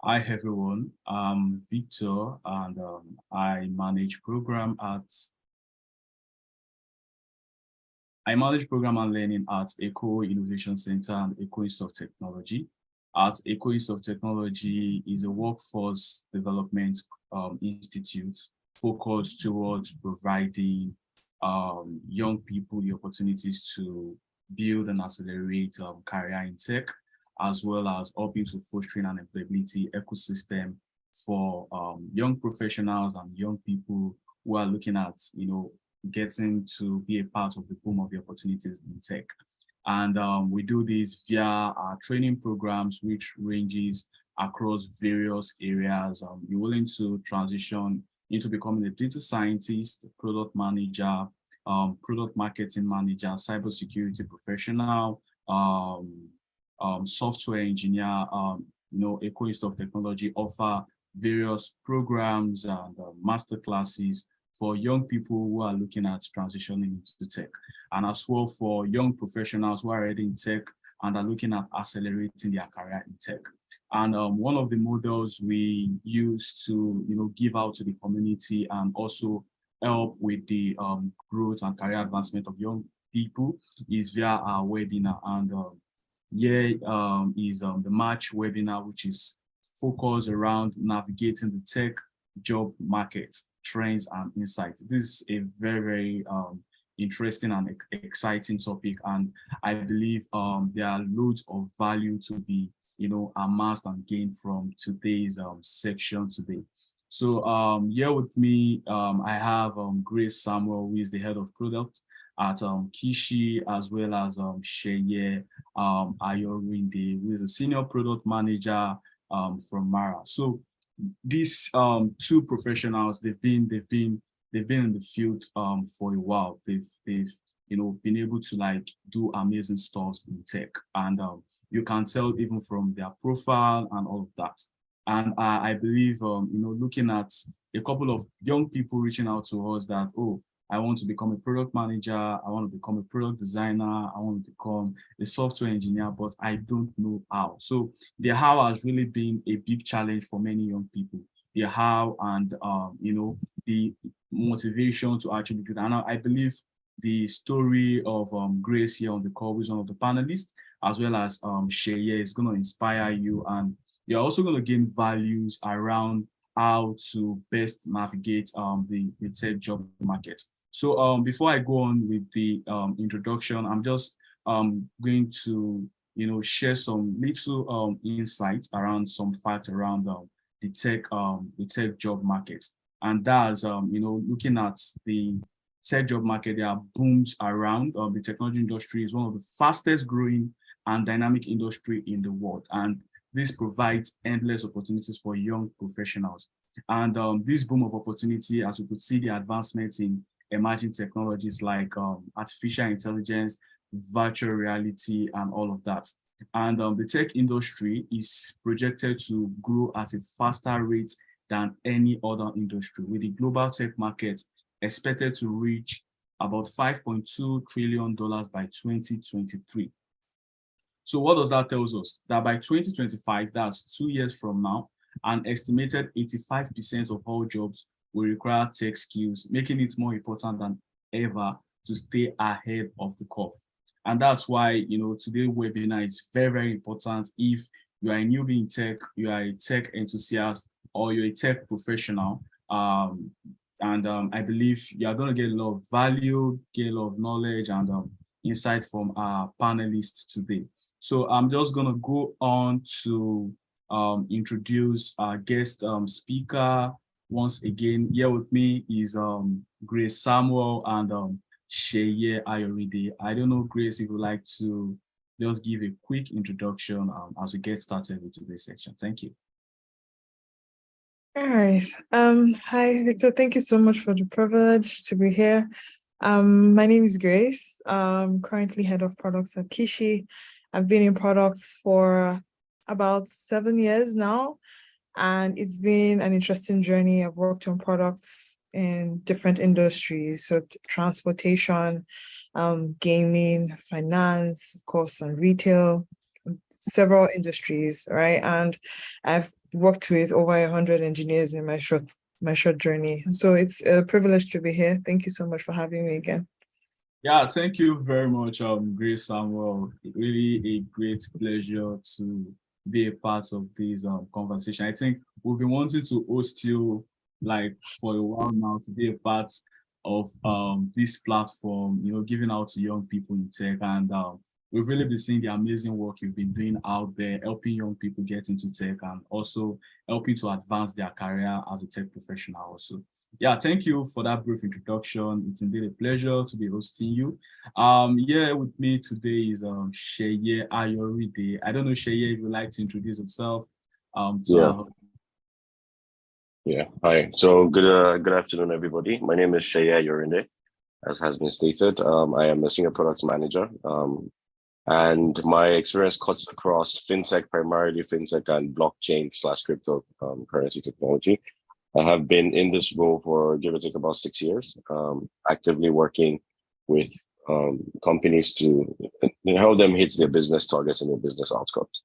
Hi everyone, I'm Victor and I manage program and learning at Eco Innovation Center and Eco Institute of Technology. At Eco Institute of Technology is a workforce development institute focused towards providing young people the opportunities to build and accelerate career in tech, as well as helping to fostering an employability ecosystem for young professionals and young people who are looking at, getting to be a part of the boom of the opportunities in tech. And we do this via our training programs, which ranges across various areas. You're willing to transition into becoming a data scientist, product manager, product marketing manager, cybersecurity professional, software engineer. Eco Institute of Technology offer various programs and master classes for young people who are looking at transitioning into tech, and as well for young professionals who are already in tech and are looking at accelerating their career in tech. And one of the models we use to give out to the community and also help with the growth and career advancement of young people is via our webinar. And here is the March webinar, which is focused around navigating the tech job market trends and insights. This is a very interesting and exciting topic, and I believe there are loads of value to be amassed and gained from today's section today. So here with me I have Grace Samuel, who is the head of product at Kishi, as well as Sheye Ayorinde, who is a senior product manager from Mara. So these two professionals, they've been in the field for a while. They've been able to do amazing stuff in tech, and you can tell even from their profile and all of that. And I believe looking at a couple of young people reaching out to us that, oh, I want to become a product manager, I want to become a product designer, I want to become a software engineer, but I don't know how. So the how has really been a big challenge for many young people. The how and the motivation to actually do that. And I believe the story of Grace here on the call, who is one of the panelists, as well as Sheye, is going to inspire you, and you're also going to gain values around how to best navigate the tech job market. So before I go on with the introduction, I'm just going to share some little insights around some facts around the tech job market. And that's looking at the tech job market, there are booms around. The technology industry is one of the fastest growing and dynamic industry in the world, and this provides endless opportunities for young professionals. And this boom of opportunity, as we could see, the advancements in emerging technologies like artificial intelligence, virtual reality, and all of that. And the tech industry is projected to grow at a faster rate than any other industry, with the global tech market expected to reach about $5.2 trillion by 2023. So what does that tell us? That by 2025, that's 2 years from now, an estimated 85% of all jobs will require tech skills, making it more important than ever to stay ahead of the curve. And that's why, today's webinar is very, very important. If you are a newbie in tech, you are a tech enthusiast, or you're a tech professional, I believe you are going to get a lot of value, get a lot of knowledge and insight from our panelists today. So I'm just going to go on to introduce our guest speaker. Once again, here with me is Grace Samuel and Sheye Ayorinde. I don't know, Grace, if you'd like to just give a quick introduction as we get started with today's section. Thank you. All right. Hi, Victor. Thank you so much for the privilege to be here. My name is Grace. I'm currently head of products at Kishi. I've been in products for about 7 years now, and it's been an interesting journey. I've worked on products in different industries, so transportation, gaming, finance, of course, and retail, several industries, right? And I've worked with over 100 engineers in my short journey. So it's a privilege to be here. Thank you so much for having me again. Yeah, thank you very much, Grace Samuel. Really a great pleasure to be a part of this conversation. I think we've been wanting to host you like for a while now to be a part of this platform, giving out to young people in tech. And we've really been seeing the amazing work you've been doing out there, helping young people get into tech and also helping to advance their career as a tech professional also. Yeah, thank you for that brief introduction. It's indeed a pleasure to be hosting you. Here with me today is Sheye Ayoride. I don't know, Sheye, if you'd like to introduce yourself. Yeah. Hi. So good afternoon, everybody. My name is Sheye Ayoride, as has been stated. I am a senior product manager. And my experience cuts across fintech, primarily fintech and blockchain/crypto currency technology. I have been in this role for give or take about 6 years, actively working with companies to help them hit their business targets and their business outcomes.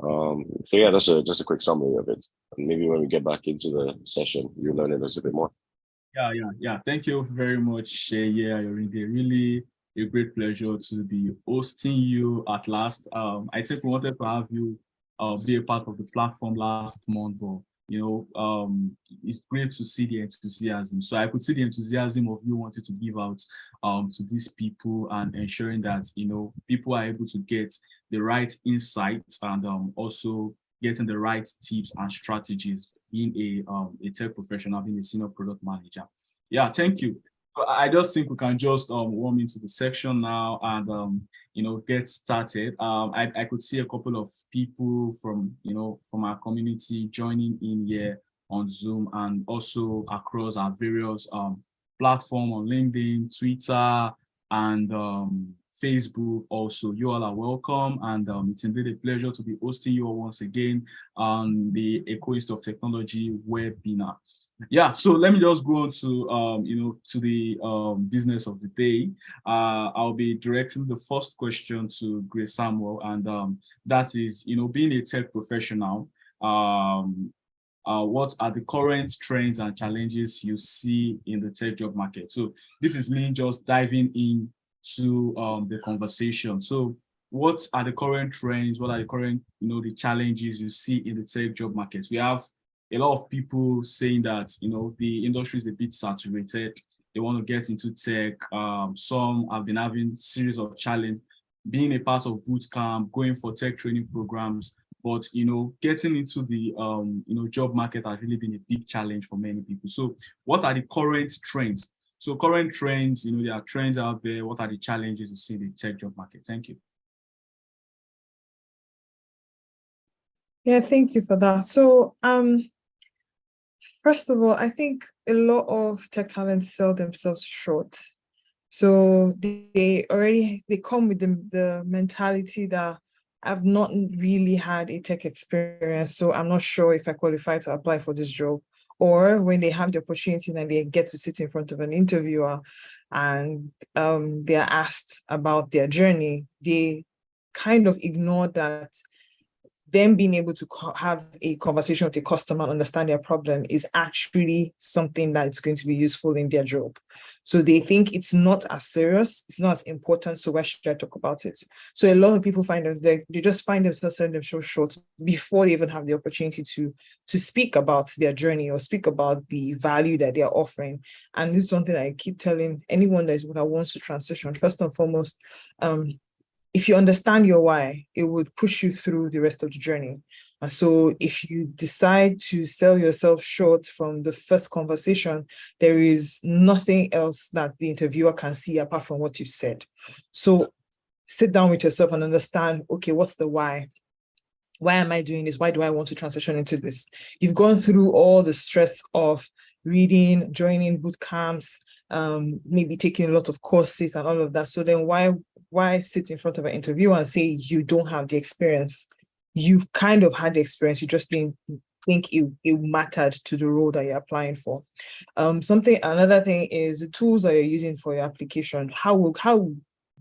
So yeah, that's just a quick summary of it. And maybe when we get back into the session, you'll learn a little bit more. Yeah. Thank you very much, Sheye Ayoride. Really a great pleasure to be hosting you at last. I think we wanted to have you be a part of the platform last month, but it's great to see the enthusiasm. So I could see the enthusiasm of you wanting to give out to these people and ensuring that people are able to get the right insights and also getting the right tips and strategies being a tech professional, being a senior product manager. Yeah, thank you. I just think we can just warm into the section now and get started. I could see a couple of people from our community joining in here on Zoom and also across our various platforms on LinkedIn, Twitter, and Facebook. Also, you all are welcome, and it's indeed a pleasure to be hosting you all once again on the Ecoist of Technology webinar. Yeah, so let me just go on to to the business of the day. I'll be directing the first question to Grace Samuel, and that is, being a tech professional, what are the current trends and challenges you see in the tech job market? So this is me just diving into the conversation. So what are the current trends? What are the current, the challenges you see in the tech job market? We have a lot of people saying that, the industry is a bit saturated. They want to get into tech. Some have been having series of challenge, being a part of bootcamp, going for tech training programs. But, getting into the, job market has really been a big challenge for many people. So what are the current trends? So current trends, there are trends out there. What are the challenges you see in the tech job market? Thank you. Yeah, thank you for that. So, first of all, I think a lot of tech talents sell themselves short. So they come with the mentality that I've not really had a tech experience, so I'm not sure if I qualify to apply for this job. Or when they have the opportunity and they get to sit in front of an interviewer and they are asked about their journey, they kind of ignore that them being able to have a conversation with a customer and understand their problem is actually something that's going to be useful in their job. So they think it's not as serious, it's not as important, so why should I talk about it? So a lot of people find that they just find themselves selling themselves short before they even have the opportunity to speak about their journey or speak about the value that they are offering. And this is something I keep telling anyone that wants to transition. First and foremost, if you understand your why, it would push you through the rest of the journey. And so if you decide to sell yourself short from the first conversation, there is nothing else that the interviewer can see apart from what you said. So sit down with yourself and understand, okay, what's the why? Why am I doing this? Why do I want to transition into this? You've gone through all the stress of reading, joining boot camps, maybe taking a lot of courses and all of that. So then why sit in front of an interviewer and say you don't have the experience? You've kind of had the experience, you just didn't think it mattered to the role that you're applying for. Another thing is the tools that you're using for your application. How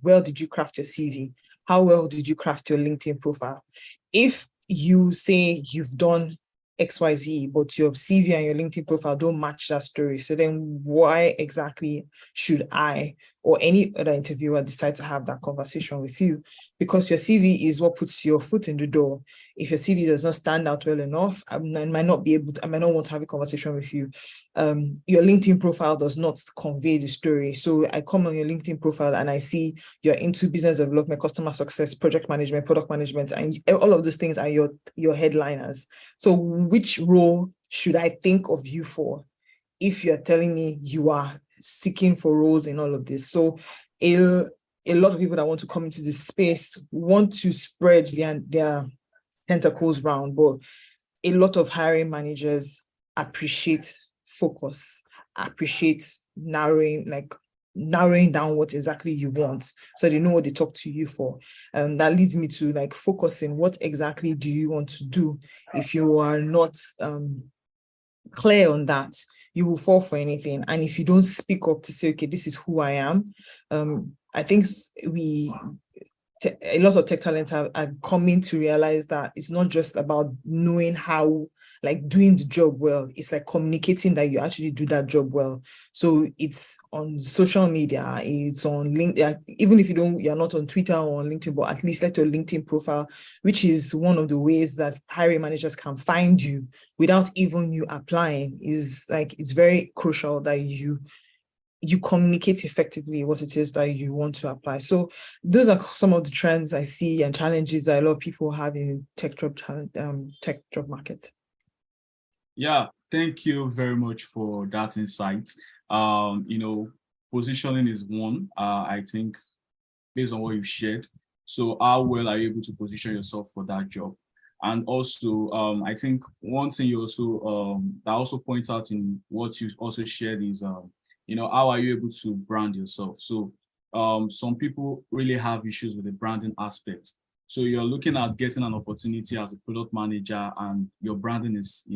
well did you craft your CV? How well did you craft your LinkedIn profile? If you say you've done XYZ, but your CV and your LinkedIn profile don't match that story. So then why exactly should I or any other interviewer decide to have that conversation with you? Because your CV is what puts your foot in the door. If your CV does not stand out well enough, I might not want to have a conversation with you. Your LinkedIn profile does not convey the story. So I come on your LinkedIn profile and I see you're into business development, customer success, project management, product management, and all of those things are your headliners. So which role should I think of you for if you're telling me you are seeking for roles in all of this? So a lot of people that want to come into this space want to spread their tentacles round, but a lot of hiring managers appreciate focus, appreciate narrowing down what exactly you want, so they know what they talk to you for. And that leads me to like focusing, what exactly do you want to do? If you are not clear on that, you will fall for anything. And if you don't speak up to say, okay, this is who I am, I think a lot of tech talents are coming to realize that it's not just about knowing how, like doing the job well. It's like communicating that you actually do that job well. So it's on social media, it's on LinkedIn, even if you're not on Twitter or on LinkedIn, but at least let your LinkedIn profile, which is one of the ways that hiring managers can find you without even you applying, is like, it's very crucial that you communicate effectively what it is that you want to apply. So those are some of the trends I see and challenges that a lot of people have in tech job market. Yeah, thank you very much for that insight. Positioning is one, I think, based on what you've shared. So how well are you able to position yourself for that job? And also, I think one thing you also that also points out in what you also shared is how are you able to brand yourself? So some people really have issues with the branding aspect. So you're looking at getting an opportunity as a product manager and your branding is,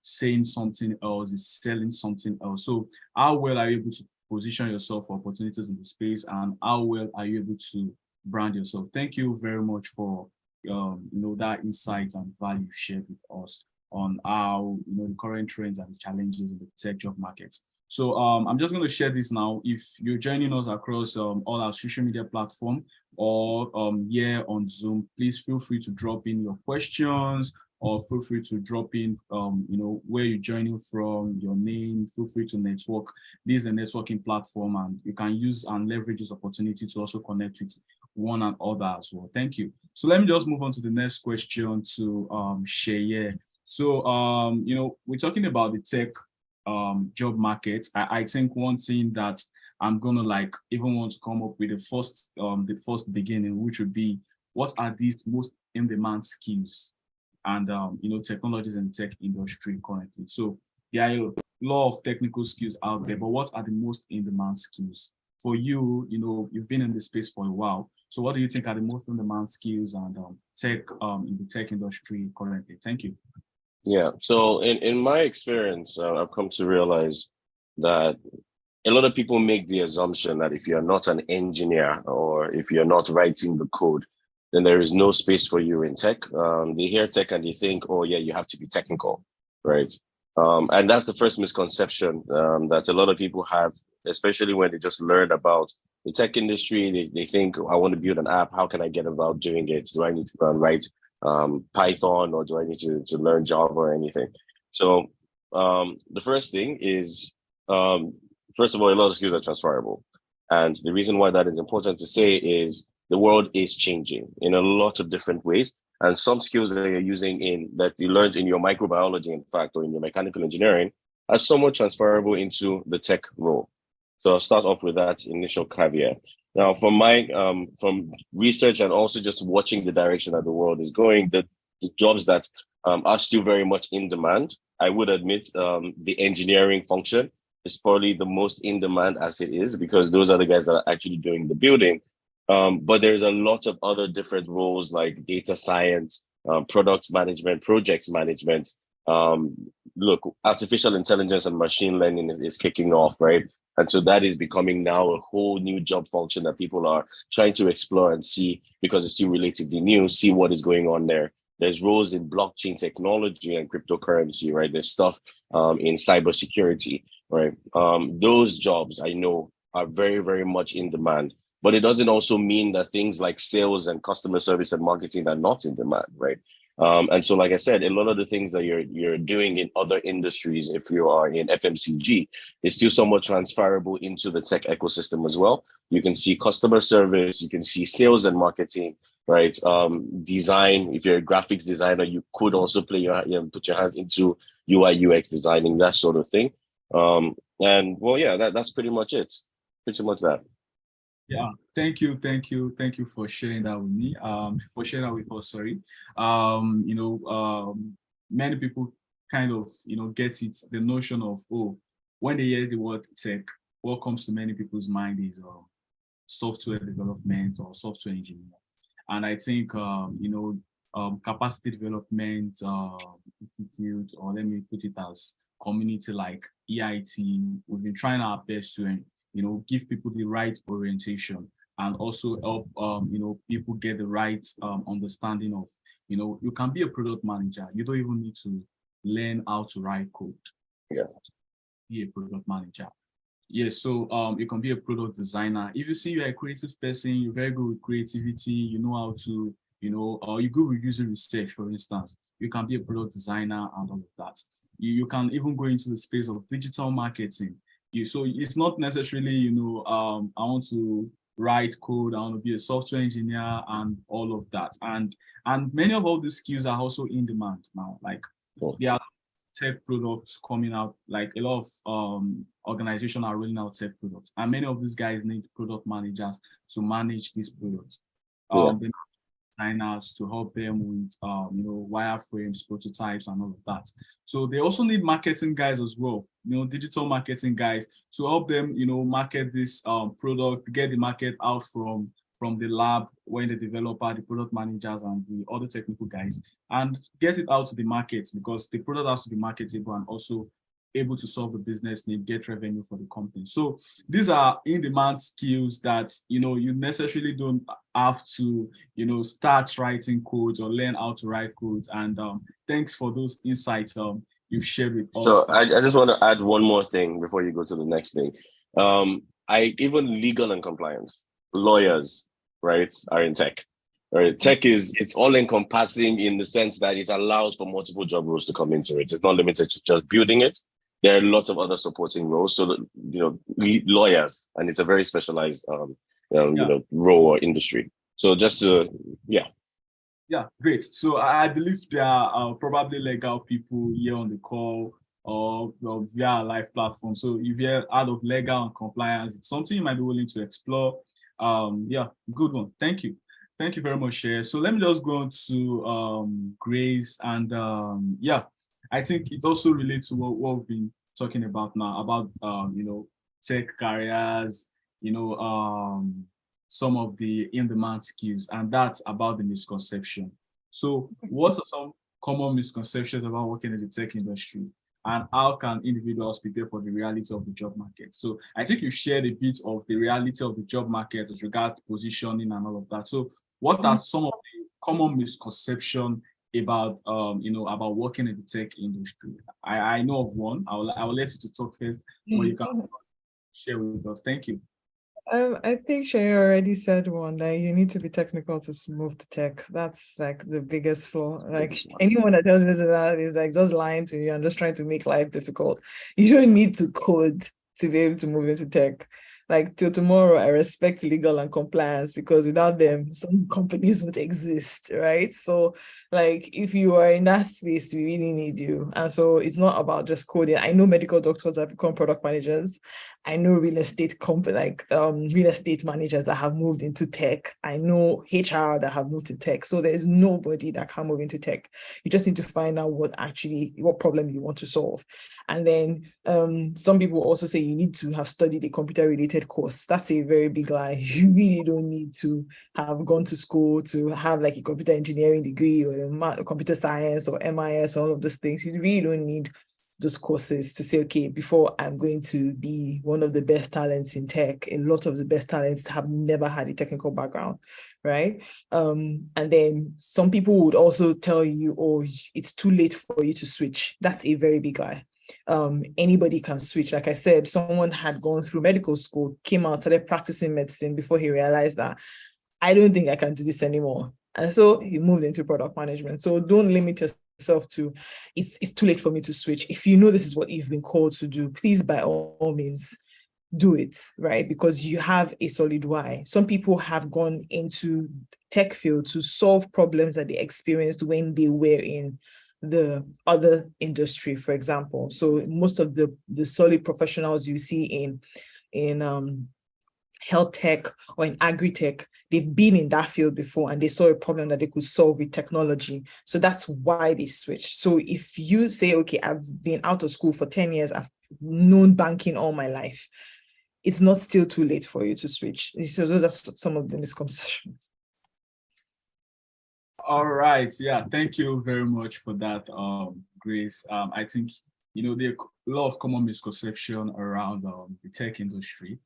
saying something else, is selling something else. So how well are you able to position yourself for opportunities in the space, and how well are you able to brand yourself? Thank you very much for that insight and value shared with us on how the current trends and challenges in the tech job market. So I'm just going to share this now. If you're joining us across all our social media platform or here on Zoom, please feel free to drop in your questions, or feel free to drop in, where you're joining from, your name. Feel free to network. This is a networking platform, and you can use and leverage this opportunity to also connect with one another as well. Thank you. So let me just move on to the next question to Sheye. So, we're talking about the tech job market. I think one thing that I'm gonna even want to come up with the first beginning, which would be, what are these most in-demand skills and technologies in the tech industry currently? So there are a lot of technical skills out there, but what are the most in-demand skills for you? You've been in the space for a while. So what do you think are the most in-demand skills and tech in the tech industry currently? Thank you. Yeah, so in my experience, I've come to realize that a lot of people make the assumption that if you're not an engineer or if you're not writing the code, then there is no space for you in tech. They hear tech and they think, oh yeah, you have to be technical, right? And that's the first misconception that a lot of people have, especially when they just learn about the tech industry. They think, I want to build an app. How can I get about doing it? Do I need to go and write Python, or do I need to learn Java or anything? So the first thing is, first of all, a lot of skills are transferable. And the reason why that is important to say is the world is changing in a lot of different ways. And some skills that you're using that you learned in your microbiology, in fact, or in your mechanical engineering, are somewhat transferable into the tech role. So I'll start off with that initial caveat. Now, from research and also just watching the direction that the world is going, the jobs that are still very much in demand, I would admit the engineering function is probably the most in demand as it is, because those are the guys that are actually doing the building. But there's a lot of other different roles like data science, product management, projects management. Look, artificial intelligence and machine learning is kicking off, right? And so that is becoming now a whole new job function that people are trying to explore and see, because it's still relatively new, see what is going on there. There's roles in blockchain technology and cryptocurrency, right? There's stuff in cybersecurity, right? Those jobs I know are very, very much in demand. But it doesn't also mean that things like sales and customer service and marketing are not in demand, right? And so, like I said, a lot of the things that you're doing in other industries, if you are in FMCG, is still somewhat transferable into the tech ecosystem as well. You can see customer service, you can see sales and marketing, right? Design. If you're a graphics designer, you could also put your hands into UI UX designing, that sort of thing. And well, yeah, that's pretty much it. Pretty much that. Yeah, thank you for sharing that with me. For sharing that with us. Sorry. Many people kind of get it, the notion of, oh, when they hear the word tech, what comes to many people's mind is software development or software engineering. And I think capacity development institute, or let me put it as community like EIT, we've been trying our best to give people the right orientation and also help people get the right understanding of you can be a product manager. You don't even need to learn how to write code. Yeah. Be a product manager. Yeah, so you can be a product designer. If you see you're a creative person, you're very good with creativity, you know how to, or you're good with user research, for instance, you can be a product designer and all of that. You can even go into the space of digital marketing. So it's not necessarily, I want to write code, I want to be a software engineer and all of that. And many of all these skills are also in demand now. Like there are tech products coming out, like a lot of organizations are rolling out tech products. And many of these guys need product managers to manage these products. They need designers to help them with wireframes, prototypes, and all of that. So they also need marketing guys as well, digital marketing guys to help them, market this product, get the market out from the lab when the developer, the product managers, and the other technical guys, and get it out to the market, because the product has to be marketable and also able to solve the business need, get revenue for the company. So these are in-demand skills that you necessarily don't have to start writing codes or learn how to write codes. And thanks for those insights you've shared with us. So I just want to add one more thing before you go to the next thing. Even legal and compliance, lawyers, right, are in tech. Right, tech it's all encompassing in the sense that it allows for multiple job roles to come into it. It's not limited to just building it. There are lots of other supporting roles. So that, lawyers, and it's a very specialized role or industry. So just to Yeah, great. So I believe there are probably legal people here on the call or via a live platform. So if you're out of legal and compliance, it's something you might be willing to explore. Good one. Thank you. Thank you very much, Shay. So let me just go on to Grace. And I think it also relates to what we've been talking about now, about tech careers, some of the in-demand skills, and that's about the misconception. So what are some common misconceptions about working in the tech industry, and how can individuals prepare for the reality of the job market? So I think you shared a bit of the reality of the job market with regard to positioning and all of that. So what are some of the common misconceptions about about working in the tech industry? I know of one. I will let you to talk first, but you can share with us. Thank you. I think Shay already said one, that you need to be technical to move to tech. That's like the biggest flaw. Like anyone that tells you that is like just lying to you and just trying to make life difficult. You don't need to code to be able to move into tech. Like till tomorrow, I respect legal and compliance, because without them, some companies would exist, right? So like if you are in that space, we really need you. And so it's not about just coding. I know medical doctors have become product managers. I know real estate real estate managers that have moved into tech. I know HR that have moved to tech. So there's nobody that can move into tech. You just need to find out what problem you want to solve. And then some people also say you need to have studied a computer-related course. That's a very big lie. You really don't need to have gone to school to have like a computer engineering degree or a computer science or MIS, all of those things. You really don't need those courses to say, okay, before I'm going to be one of the best talents in tech, a lot of the best talents have never had a technical background, right? And then some people would also tell you, oh, it's too late for you to switch. That's a very big lie. Anybody can switch. Like I said, someone had gone through medical school, came out, started practicing medicine before he realized that I don't think I can do this anymore. And so he moved into product management. So don't limit yourself to, it's too late for me to switch. If you know this is what you've been called to do, please by all means do it, right? Because you have a solid why. Some people have gone into tech field to solve problems that they experienced when they were in the other industry, for example. So most of the solid professionals you see in health tech or in agri-tech, they've been in that field before and they saw a problem that they could solve with technology. So that's why they switched. So if you say, okay, I've been out of school for 10 years, I've known banking all my life, it's not still too late for you to switch. So those are some of the misconceptions. All right. Yeah. Thank you very much for that, Grace. I think, there are a lot of common misconception around the tech industry.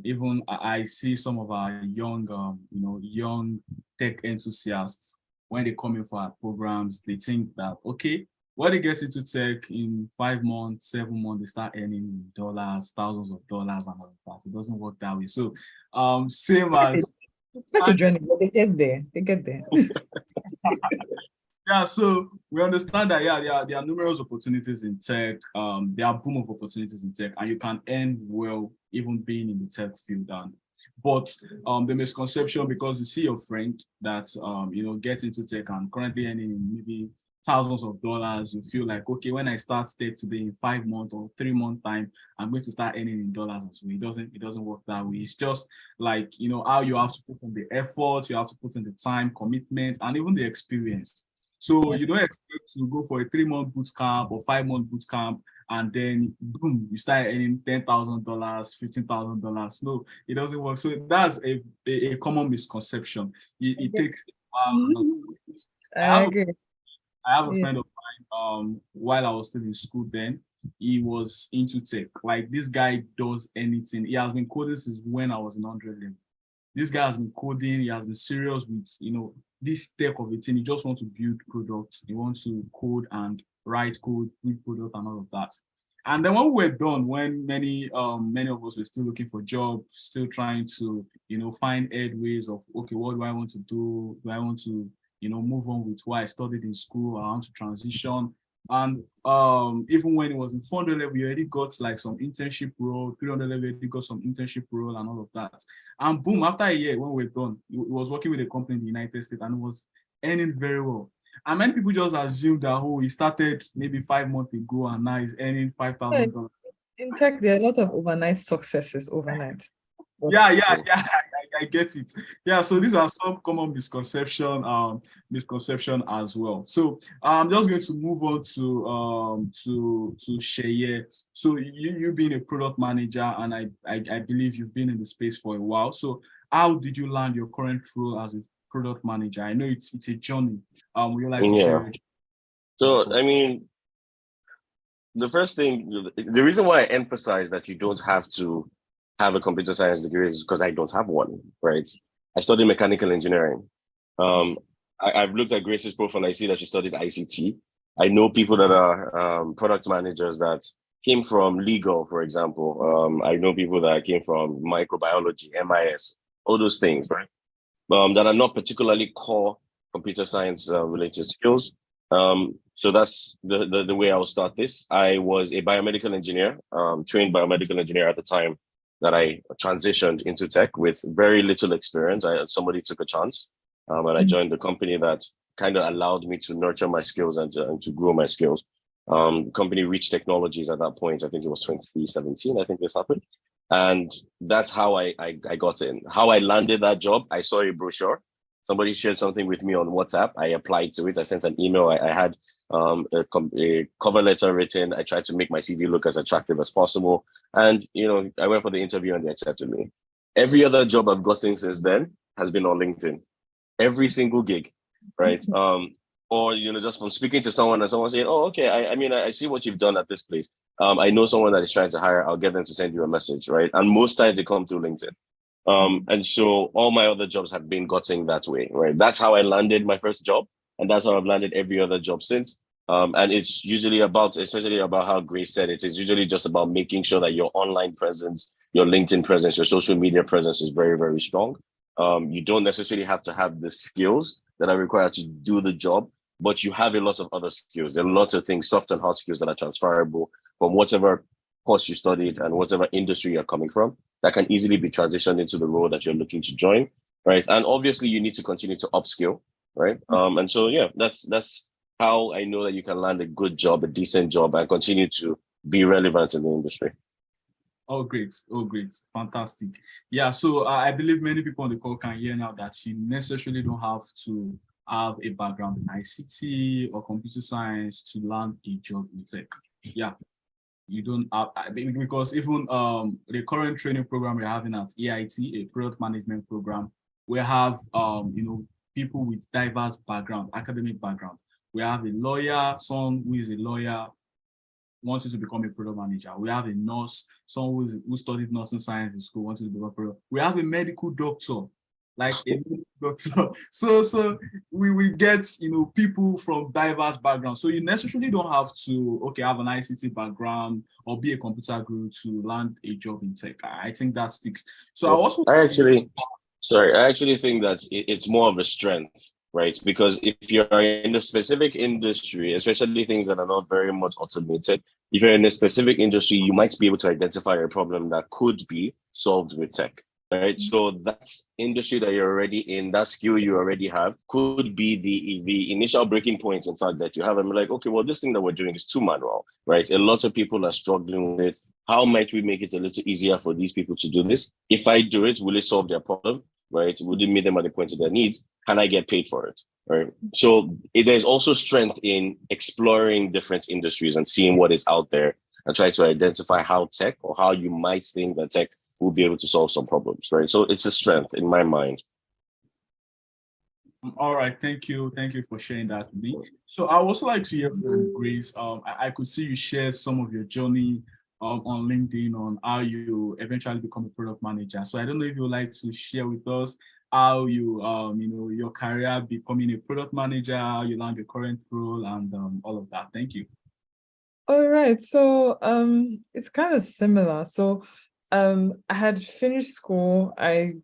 Even I see some of our young, young tech enthusiasts, when they come in for our programs, they think that, okay, when they get into tech in 5 months, 7 months, they start earning dollars, thousands of dollars and all of that. It doesn't work that way. So same as... It's like a journey, but they get there. They get there. Yeah, so we understand that, there are numerous opportunities in tech. There are boom of opportunities in tech, and you can earn well even being in the tech field. But the misconception, because you see your friend that get into tech and currently earning maybe thousands of dollars, you feel like, okay, when I start tech today in 5 months or 3 month time, I'm going to start earning in dollars as well. It doesn't work that way. It's just like, how you have to put in the effort, you have to put in the time, commitment, and even the experience. So you don't expect to go for a 3-month boot camp or 5-month boot camp and then boom, you start earning $10,000, $15,000. No, it doesn't work. So that's a common misconception. It takes a while. I agree. I have a friend of mine, while I was still in school then, he was into tech. Like, this guy does anything. He has been coding since when I was in 100 level. This guy has been coding, he has been serious with, this tech of a thing. He just wants to build products. He wants to code and write code, build product and all of that. And then when we were done, when many of us were still looking for jobs, still trying to, find ways of, okay, what do I want to do? Do I want to, move on with what I studied in school? I want to transition. And even when it was in 400 level, we already got like some internship role, 300 level, we got some internship role and all of that. And boom, after a year, when we're done, he was working with a company in the United States and it was earning very well. And many people just assume that, oh, he started maybe 5 months ago and now he's earning $5,000. In tech, there are a lot of overnight successes overnight. Yeah, I get it. Yeah, so these are some common misconception as well. So I'm just going to move on to Sheye. So you being a product manager, and I believe you've been in the space for a while. So how did you land your current role as a product manager? I know it's a journey. Would you like to share it? So I mean, the first thing, the reason why I emphasize that you don't have to have a computer science degree is because I don't have one, right? I studied mechanical engineering. I've looked at Grace's profile and I see that she studied ICT. I know people that are product managers that came from legal, for example. I know people that came from microbiology, MIS, all those things, right? That are not particularly core computer science related skills. So that's the way I'll start this. I was a biomedical engineer, trained biomedical engineer at the time that I transitioned into tech with very little experience. Somebody took a chance, and I joined the company that kind of allowed me to nurture my skills and to grow my skills. Company Reach Technologies at that point, I think it was 2017, I think this happened. And that's how I got in. How I landed that job, I saw a brochure. Somebody shared something with me on WhatsApp. I applied to it. I sent an email. I had a cover letter written. I tried to make my CV look as attractive as possible. And, I went for the interview and they accepted me. Every other job I've gotten since then has been on LinkedIn. Every single gig, right? or just from speaking to someone and someone saying, "Oh, okay, I mean, I see what you've done at this place. I know someone that is trying to hire. I'll get them to send you a message, right?" And most times they come through LinkedIn. And so all my other jobs have been gotten that way, right? That's how I landed my first job, and that's how I've landed every other job since. And it's usually about, especially about how Grace said it, it's usually just about making sure that your online presence, your LinkedIn presence, your social media presence is very, very strong. You don't necessarily have to have the skills that are required to do the job, but you have a lot of other skills. There are lots of things, soft and hard skills that are transferable from whatever course you studied and whatever industry you're coming from that can easily be transitioned into the role that you're looking to join, right? And obviously you need to continue to upskill, right? And so yeah, that's how I know that you can land a good job, a decent job, and continue to be relevant in the industry. Oh, great. Oh, great. Fantastic. Yeah, so I believe many people on the call can hear now that you necessarily don't have to have a background in ICT or computer science to land a job in tech. Yeah, you don't have, because even the current training program we're having at EIT, a product management program, we have people with diverse background, academic background. We have a lawyer, someone who is a lawyer, wants you to become a product manager. We have a nurse, someone who studied nursing science in school, wants to become a product. We have a medical doctor, like a medical doctor. So we get people from diverse backgrounds. So you necessarily don't have to have an ICT background or be a computer guru to land a job in tech. I think that sticks. So I actually think that it's more of a strength, right? Because if you're in a specific industry, especially things that are not very much automated, if you're in a specific industry, you might be able to identify a problem that could be solved with tech, right? So that industry that you're already in, that skill you already have, could be the initial breaking points, in fact, that you have. And be like, okay, well, this thing that we're doing is too manual, right? A lot of people are struggling with it. How might we make it a little easier for these people to do this? If I do it, will it solve their problem? Right? Would it meet them at the point of their needs? Can I get paid for it? Right. So there's also strength in exploring different industries and seeing what is out there and try to identify how tech or how you might think that tech will be able to solve some problems. Right. So it's a strength in my mind. All right, thank you for sharing that with me. So I would also like to hear from Grace. I could see you share some of your journey on LinkedIn on how you eventually become a product manager. So I don't know if you would like to share with us how you your career becoming a product manager, how you land your current role, and all of that. Thank you. All right, so it's kind of similar. So I had finished school. I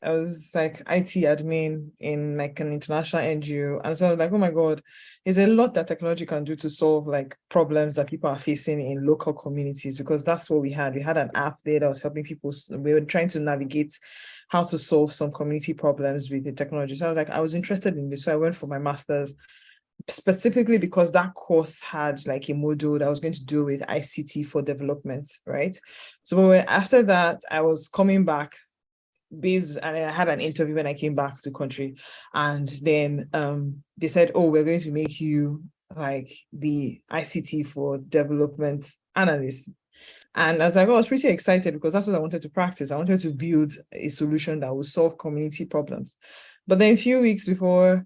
was like IT admin in like an international NGO. And so I was like, oh my God, there's a lot that technology can do to solve like problems that people are facing in local communities, because that's what we had. We had an app there that was helping people. We were trying to navigate how to solve some community problems with the technology. So I was like, I was interested in this. So I went for my master's, specifically because that course had like a module that was going to do with ICT for development, right? So after that, I was coming back and I had an interview when I came back to country, and then they said, oh, we're going to make you like the ICT for development analyst. And I was like, oh, I was pretty excited because that's what I wanted to practice. I wanted to build a solution that would solve community problems. But then a few weeks before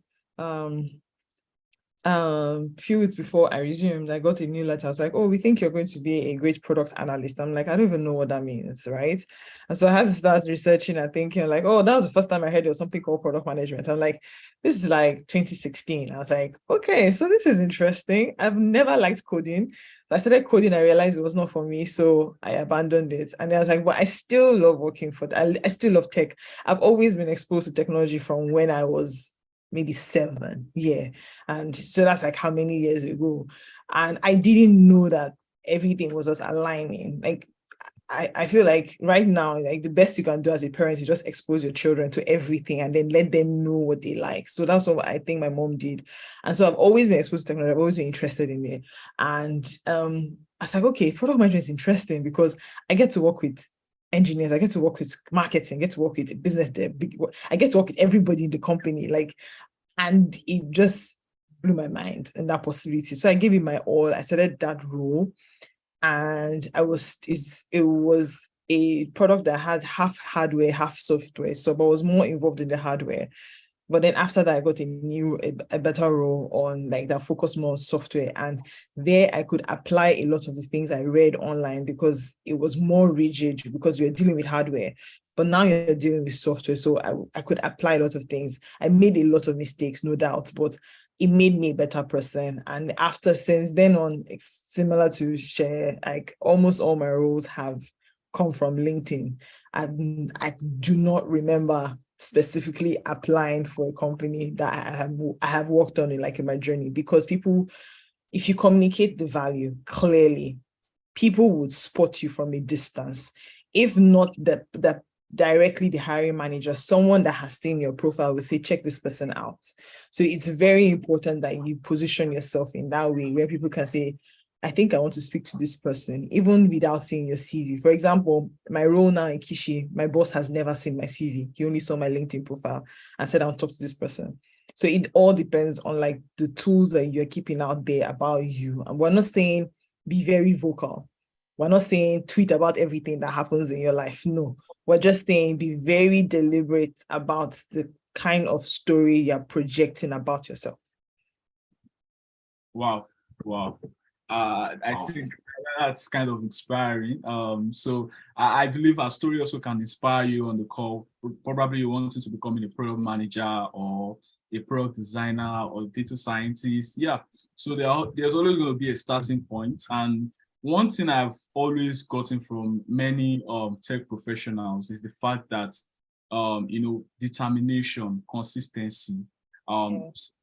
I resumed, I got a new letter. I was like, oh, we think you're going to be a great product analyst. I'm like, I don't even know what that means, right? And so I had to start researching and thinking like, oh, that was the first time I heard of something called product management. I'm like, this is like 2016. I was like, okay, so this is interesting. I've never liked coding. I started coding, I realized it was not for me, so I abandoned it. And I was like, but I still love working for that. I still love tech. I've always been exposed to technology from when I was maybe 7. Yeah. And so that's like how many years ago. And I didn't know that everything was just aligning. Like I feel like right now, like the best you can do as a parent is just expose your children to everything and then let them know what they like. So that's what I think my mom did. And so I've always been exposed to technology. I've always been interested in it. And I was like, okay, product management is interesting because I get to work with engineers, I get to work with marketing, I get to work with business, I get to work with everybody in the company. Like, and it just blew my mind and that possibility. So I gave it my all. I started that role, and it was a product that had half hardware, half software. So I was more involved in the hardware. But then after that, I got a better role on like that focus more on software. And there I could apply a lot of the things I read online because it was more rigid because we were dealing with hardware. But now you're dealing with software. So I could apply a lot of things. I made a lot of mistakes, no doubt, but it made me a better person. And since then on, it's similar to Share, like almost all my roles have come from LinkedIn. I do not remember specifically applying for a company that I have worked on in my journey, because people, if you communicate the value clearly, people would spot you from a distance. If not the directly the hiring manager, someone that has seen your profile will say, check this person out. So it's very important that you position yourself in that way where people can say, I think I want to speak to this person, even without seeing your CV. For example, my role now in Kishi, my boss has never seen my CV. He only saw my LinkedIn profile and said, I'll talk to this person. So it all depends on like the tools that you're keeping out there about you. And we're not saying be very vocal. We're not saying tweet about everything that happens in your life. No, we're just saying be very deliberate about the kind of story you're projecting about yourself. Wow. I think that's kind of inspiring. So I believe our story also can inspire you on the call. Probably you wanted to become a product manager or a product designer or data scientist. Yeah. So there's always going to be a starting point. And one thing I've always gotten from many tech professionals is the fact that determination, consistency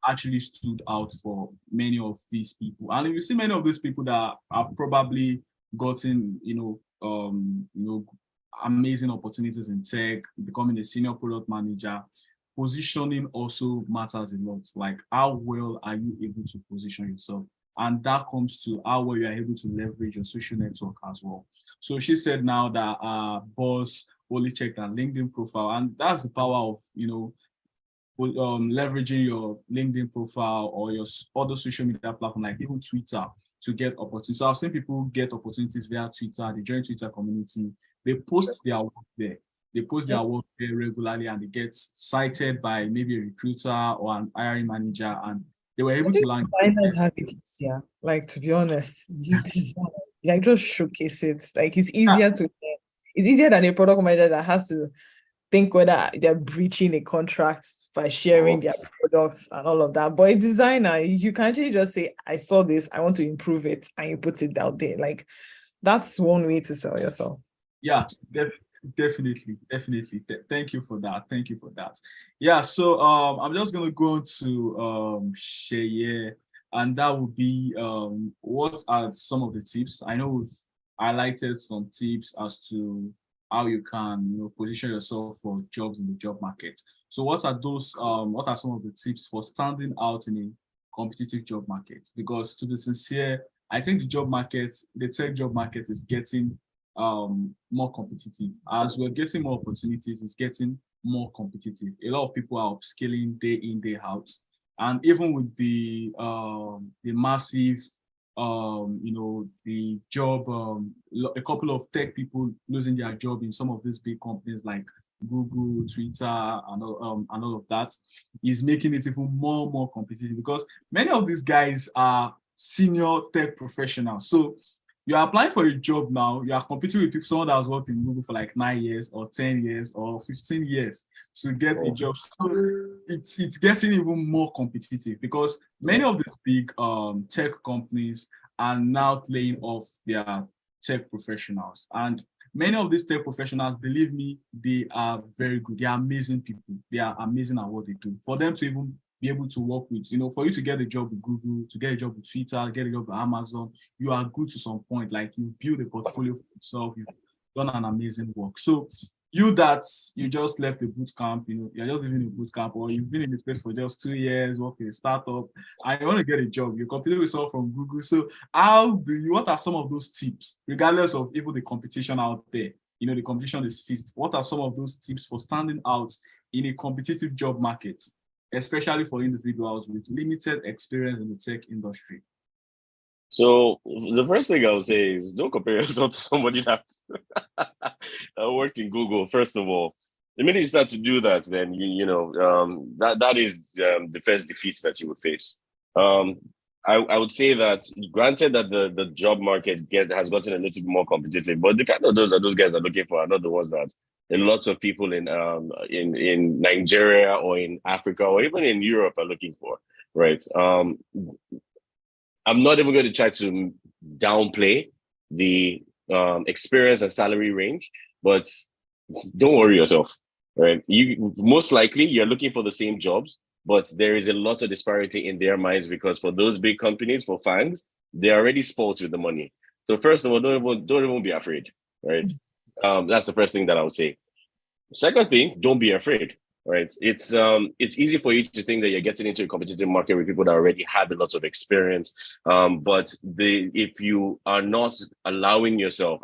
actually stood out for many of these people. And you see many of these people that have probably gotten, amazing opportunities in tech, becoming a senior product manager. Positioning also matters a lot. Like, how well are you able to position yourself? And that comes to how well you are able to leverage your social network as well. So she said now that boss only checked her LinkedIn profile, and that's the power of leveraging your LinkedIn profile or your other social media platform, like even Twitter, to get opportunities. So I've seen people get opportunities via Twitter. They join Twitter community. They post their work there. They post their work there regularly, and they get cited by maybe a recruiter or an hiring manager, and they were able to learn. Designers have it easier. Like, to be honest, you design, like, just showcase it. Like, it's easier to. It's easier than a product manager that has to think whether they're breaching a contract by sharing their products and all of that. But a designer, you can actually just say, I saw this, I want to improve it, and you put it out there. Like, that's one way to sell yourself. Yeah, definitely. Thank you for that. Yeah, so I'm just going to go on to Sheye, and that would be what are some of the tips? I know we've highlighted some tips as to how you can position yourself for jobs in the job market. So what are some of the tips for standing out in a competitive job market? Because to be sincere, I think the tech job market is getting more competitive. As we're getting more opportunities, it's getting more competitive. A lot of people are upskilling day in, day out. And even with the massive the job, a couple of tech people losing their job in some of these big companies like Google, Twitter, and all of that, is making it even more competitive, because many of these guys are senior tech professionals. So you are applying for a job now, you are competing with people, someone that has worked in Google for like 9 years or 10 years or 15 years to get a job. So it's getting even more competitive, because many of these big tech companies are now laying off their tech professionals. And many of these tech professionals, believe me, they are very good. They are amazing people. They are amazing at what they do. For them to even be able to work with, for you to get a job with Google, to get a job with Twitter, get a job with Amazon, you are good to some point. Like, you've built a portfolio for yourself, you've done an amazing work. So you just left the boot camp, you're just leaving the boot camp, or you've been in the place for just 2 years, working in a startup, and you want to get a job, you're competing with someone from Google. So what are some of those tips, regardless of even the competition out there? The competition is fierce. What are some of those tips for standing out in a competitive job market, especially for individuals with limited experience in the tech industry? So the first thing I would say is, don't compare yourself to somebody that worked in Google, first of all. The minute you start to do that, then that is the first defeat that you would face. I would say that granted that the job market has gotten a little bit more competitive, but the kind of those guys are looking for are not the ones that a lot of people in Nigeria or in Africa or even in Europe are looking for, right? I'm not even going to try to downplay the experience and salary range, but don't worry yourself, right? You most likely you're looking for the same jobs, but there is a lot of disparity in their minds because for those big companies, for FANGs, they're already spoiled with the money. So first of all, don't even be afraid, right? That's the first thing that I would say. Second thing, don't be afraid. Right. It's easy for you to think that you're getting into a competitive market with people that already have a lot of experience. But if you are not allowing yourself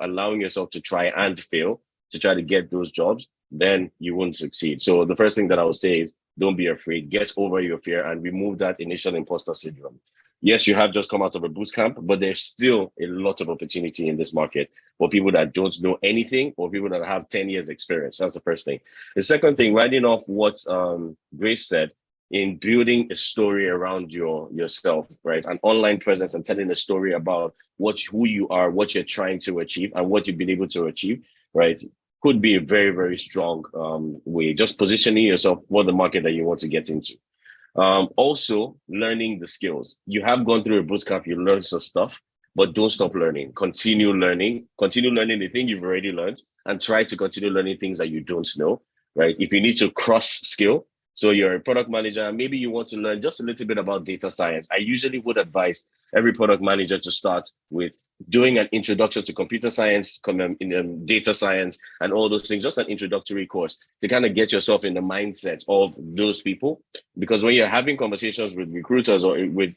to try and fail, to try to get those jobs, then you won't succeed. So the first thing that I would say is don't be afraid, get over your fear and remove that initial imposter syndrome. Yes, you have just come out of a boot camp, but there's still a lot of opportunity in this market for people that don't know anything or people that have 10 years experience. That's the first thing. The second thing, riding off what Grace said, in building a story around yourself, right? An online presence and telling a story about who you are, what you're trying to achieve, and what you've been able to achieve, right? Could be a very, very strong way, just positioning yourself for the market that you want to get into. Also, learning the skills. You have gone through a bootcamp, you learned some stuff, but don't stop learning. Continue learning the thing you've already learned, and try to continue learning things that you don't know, right? If you need to cross skill, so you're a product manager, and maybe you want to learn just a little bit about data science. I usually would advise every product manager to start with doing an introduction to computer science, data science, and all those things, just an introductory course to kind of get yourself in the mindset of those people. Because when you're having conversations with recruiters or with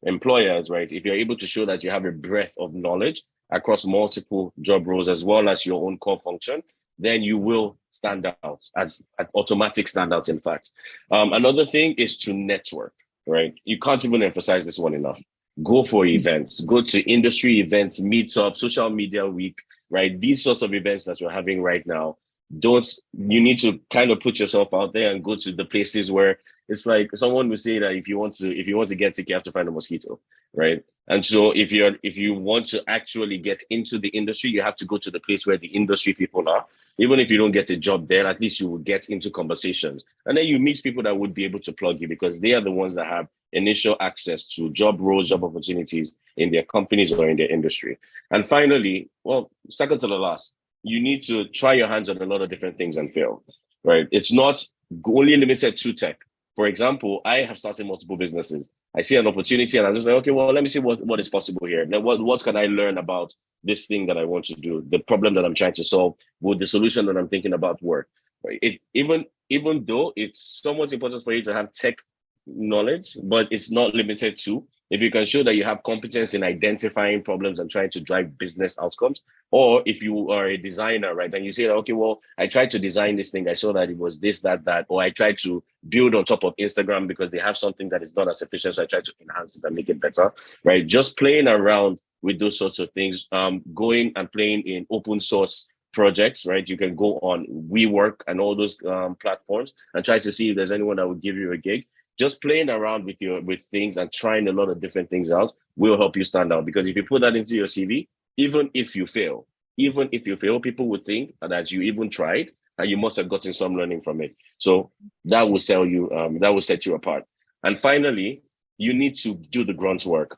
employers, right, if you're able to show that you have a breadth of knowledge across multiple job roles as well as your own core function, then you will stand out as an automatic standout, in fact. Another thing is to network, right? You can't even emphasize this one enough. Go for events, go to industry events, meetup, social media week, right? These sorts of events that we're having right now, you need to kind of put yourself out there and go to the places where it's like someone would say that if you want to get sick, you have to find a mosquito, right? And so if you want to actually get into the industry, you have to go to the place where the industry people are. Even if you don't get a job there, at least you will get into conversations. And then you meet people that would be able to plug you because they are the ones that have initial access to job roles, job opportunities in their companies or in their industry. And finally, well, second to the last, you need to try your hands on a lot of different things and fail, right? It's not only limited to tech. For example, I have started multiple businesses. I see an opportunity and I'm just like, okay, well, let me see what is possible here. Then what can I learn about this thing that I want to do, the problem that I'm trying to solve, would the solution that I'm thinking about work? Right? Even though it's somewhat important for you to have tech knowledge, but it's not limited to. If you can show that you have competence in identifying problems and trying to drive business outcomes, or if you are a designer, right, and you say, okay, well, I tried to design this thing, I saw that it was this, that, or I tried to build on top of Instagram because they have something that is not as efficient, so I tried to enhance it and make it better, right? Just playing around with those sorts of things, going and playing in open source projects, right? You can go on WeWork and all those platforms and try to see if there's anyone that would give you a gig. Just playing around with things and trying a lot of different things out will help you stand out. Because if you put that into your CV, even if you fail, people would think that you even tried and you must have gotten some learning from it. So that will sell you, that will set you apart. And finally, you need to do the grunt work.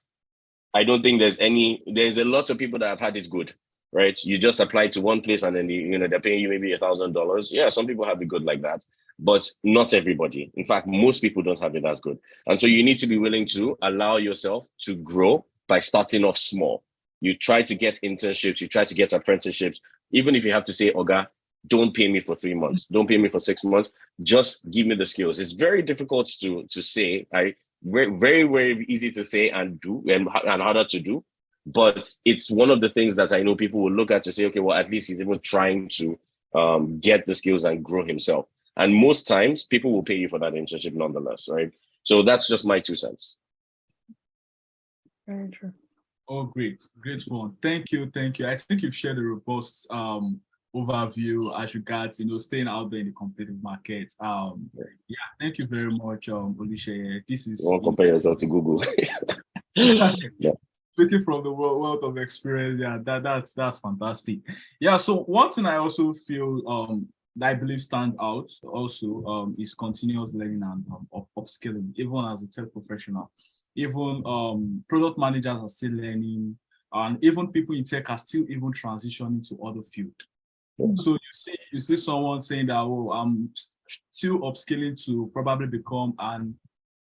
I don't think there's a lot of people that have had it good, right? You just apply to one place and then they're paying you maybe $1,000. Yeah, some people have it good like that, but not everybody. In fact, most people don't have it as good. And so you need to be willing to allow yourself to grow by starting off small. You try to get internships, you try to get apprenticeships, even if you have to say, Oga, don't pay me for 3 months, don't pay me for 6 months, just give me the skills. It's very difficult to say. Very, very easy to say and do and harder to do. But it's one of the things that I know people will look at to say, okay, well, at least he's even trying to get the skills and grow himself. And most times people will pay you for that internship nonetheless, right? So that's just my 2 cents. Very true. Oh, great one. Thank you. I think you've shared a robust overview as regards, staying out there in the competitive market. Yeah, thank you very much, Oluseye. This You is won't compare yourself to Google. Yeah. speaking from the world of experience. Yeah, that's fantastic. Yeah, so one thing I also feel that I believe stand out also is continuous learning and upskilling, even as a tech professional. Even product managers are still learning, and even people in tech are still even transitioning to other field. So you see someone saying that, oh, I'm still upskilling to probably become an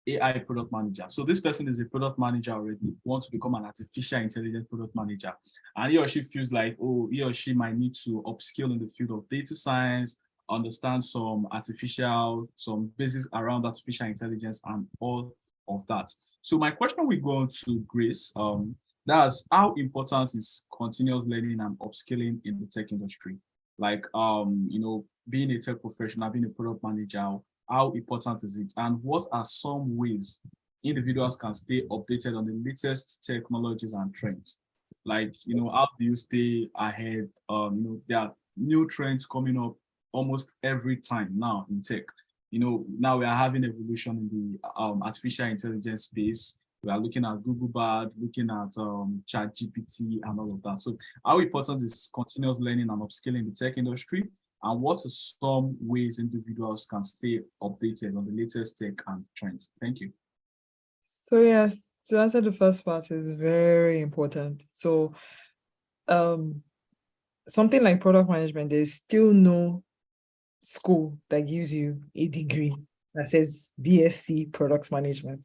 AI product manager. So this person is a product manager already, wants to become an artificial intelligence product manager. And he or she feels like, oh, he or she might need to upskill in the field of data science, understand some basics around artificial intelligence and all of that. So my question will go on to Grace. That's how important is continuous learning and upskilling in the tech industry? Like, being a tech professional, being a product manager, how important is it? And what are some ways individuals can stay updated on the latest technologies and trends? Like, how do you stay ahead? There are new trends coming up almost every time now in tech. Now we are having evolution in the artificial intelligence space. We are looking at Google Bard, looking at ChatGPT and all of that. So how important is continuous learning and upskilling in the tech industry? And what are some ways individuals can stay updated on the latest tech and trends? Thank you. So yes, to answer the first part is very important. So something like product management, there's still no school that gives you a degree that says BSc product management.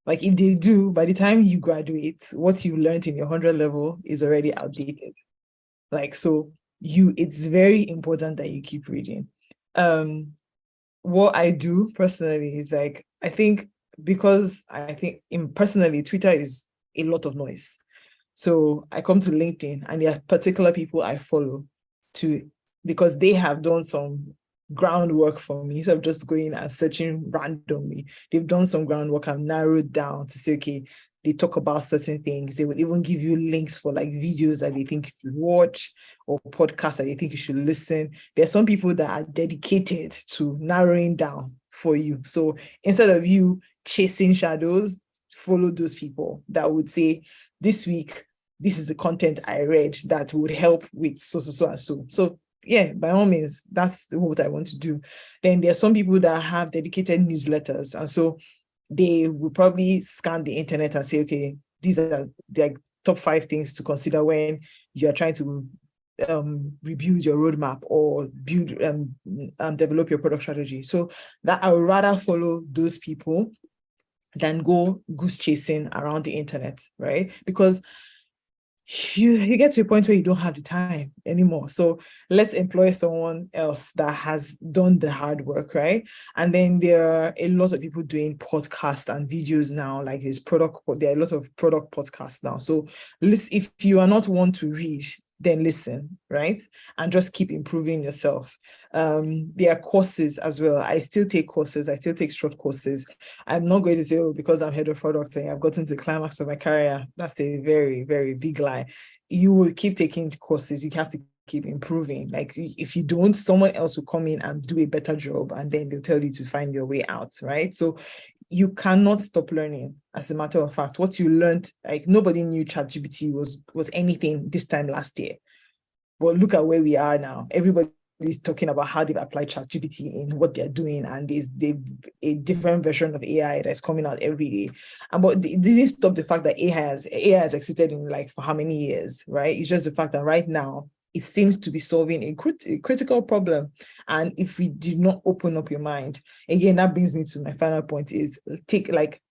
Like if they do, by the time you graduate, what you learned in your 100 level is already outdated. Like, so it's very important that you keep reading. What I do personally is like, I think personally, Twitter is a lot of noise. So I come to LinkedIn and there are particular people I follow because they have done some groundwork for me. So I'm just going and searching randomly. They've done some groundwork. I've narrowed down to say, okay, they talk about certain things. They would even give you links for like videos that they think you should watch or podcasts that they think you should listen. There are some people that are dedicated to narrowing down for you. So instead of you chasing shadows, follow those people that would say, this week, this is the content I read that would help with so and so. So yeah, by all means, that's what I want to do. Then there are some people that have dedicated newsletters. And so they will probably scan the internet and say, okay, these are the top 5 things to consider when you're trying to rebuild your roadmap or build develop your product strategy. So that I would rather follow those people than go goose chasing around the internet, right? Because you get to a point where you don't have the time anymore. So let's employ someone else that has done the hard work, right? And then there are a lot of people doing podcasts and videos now, like there are a lot of product podcasts now. So if you are not one to read, then listen, right? And just keep improving yourself. There are courses as well. I still take courses. I still take short courses. I'm not going to say, oh, because I'm head of product thing, I've gotten to the climax of my career. That's a very, very big lie. You will keep taking courses. You have to keep improving. Like if you don't, someone else will come in and do a better job, and then they'll tell you to find your way out, right? So you cannot stop learning. As a matter of fact, what you learned, like nobody knew ChatGPT was anything this time last year. But look at where we are now. Everybody is talking about how they've applied ChatGPT in what they're doing, and there's a different version of AI that's coming out every day. But this didn't stop the fact that AI has existed in like for how many years, right? It's just the fact that right now it seems to be solving a critical problem. And if we did not open up your mind, again, that brings me to my final point is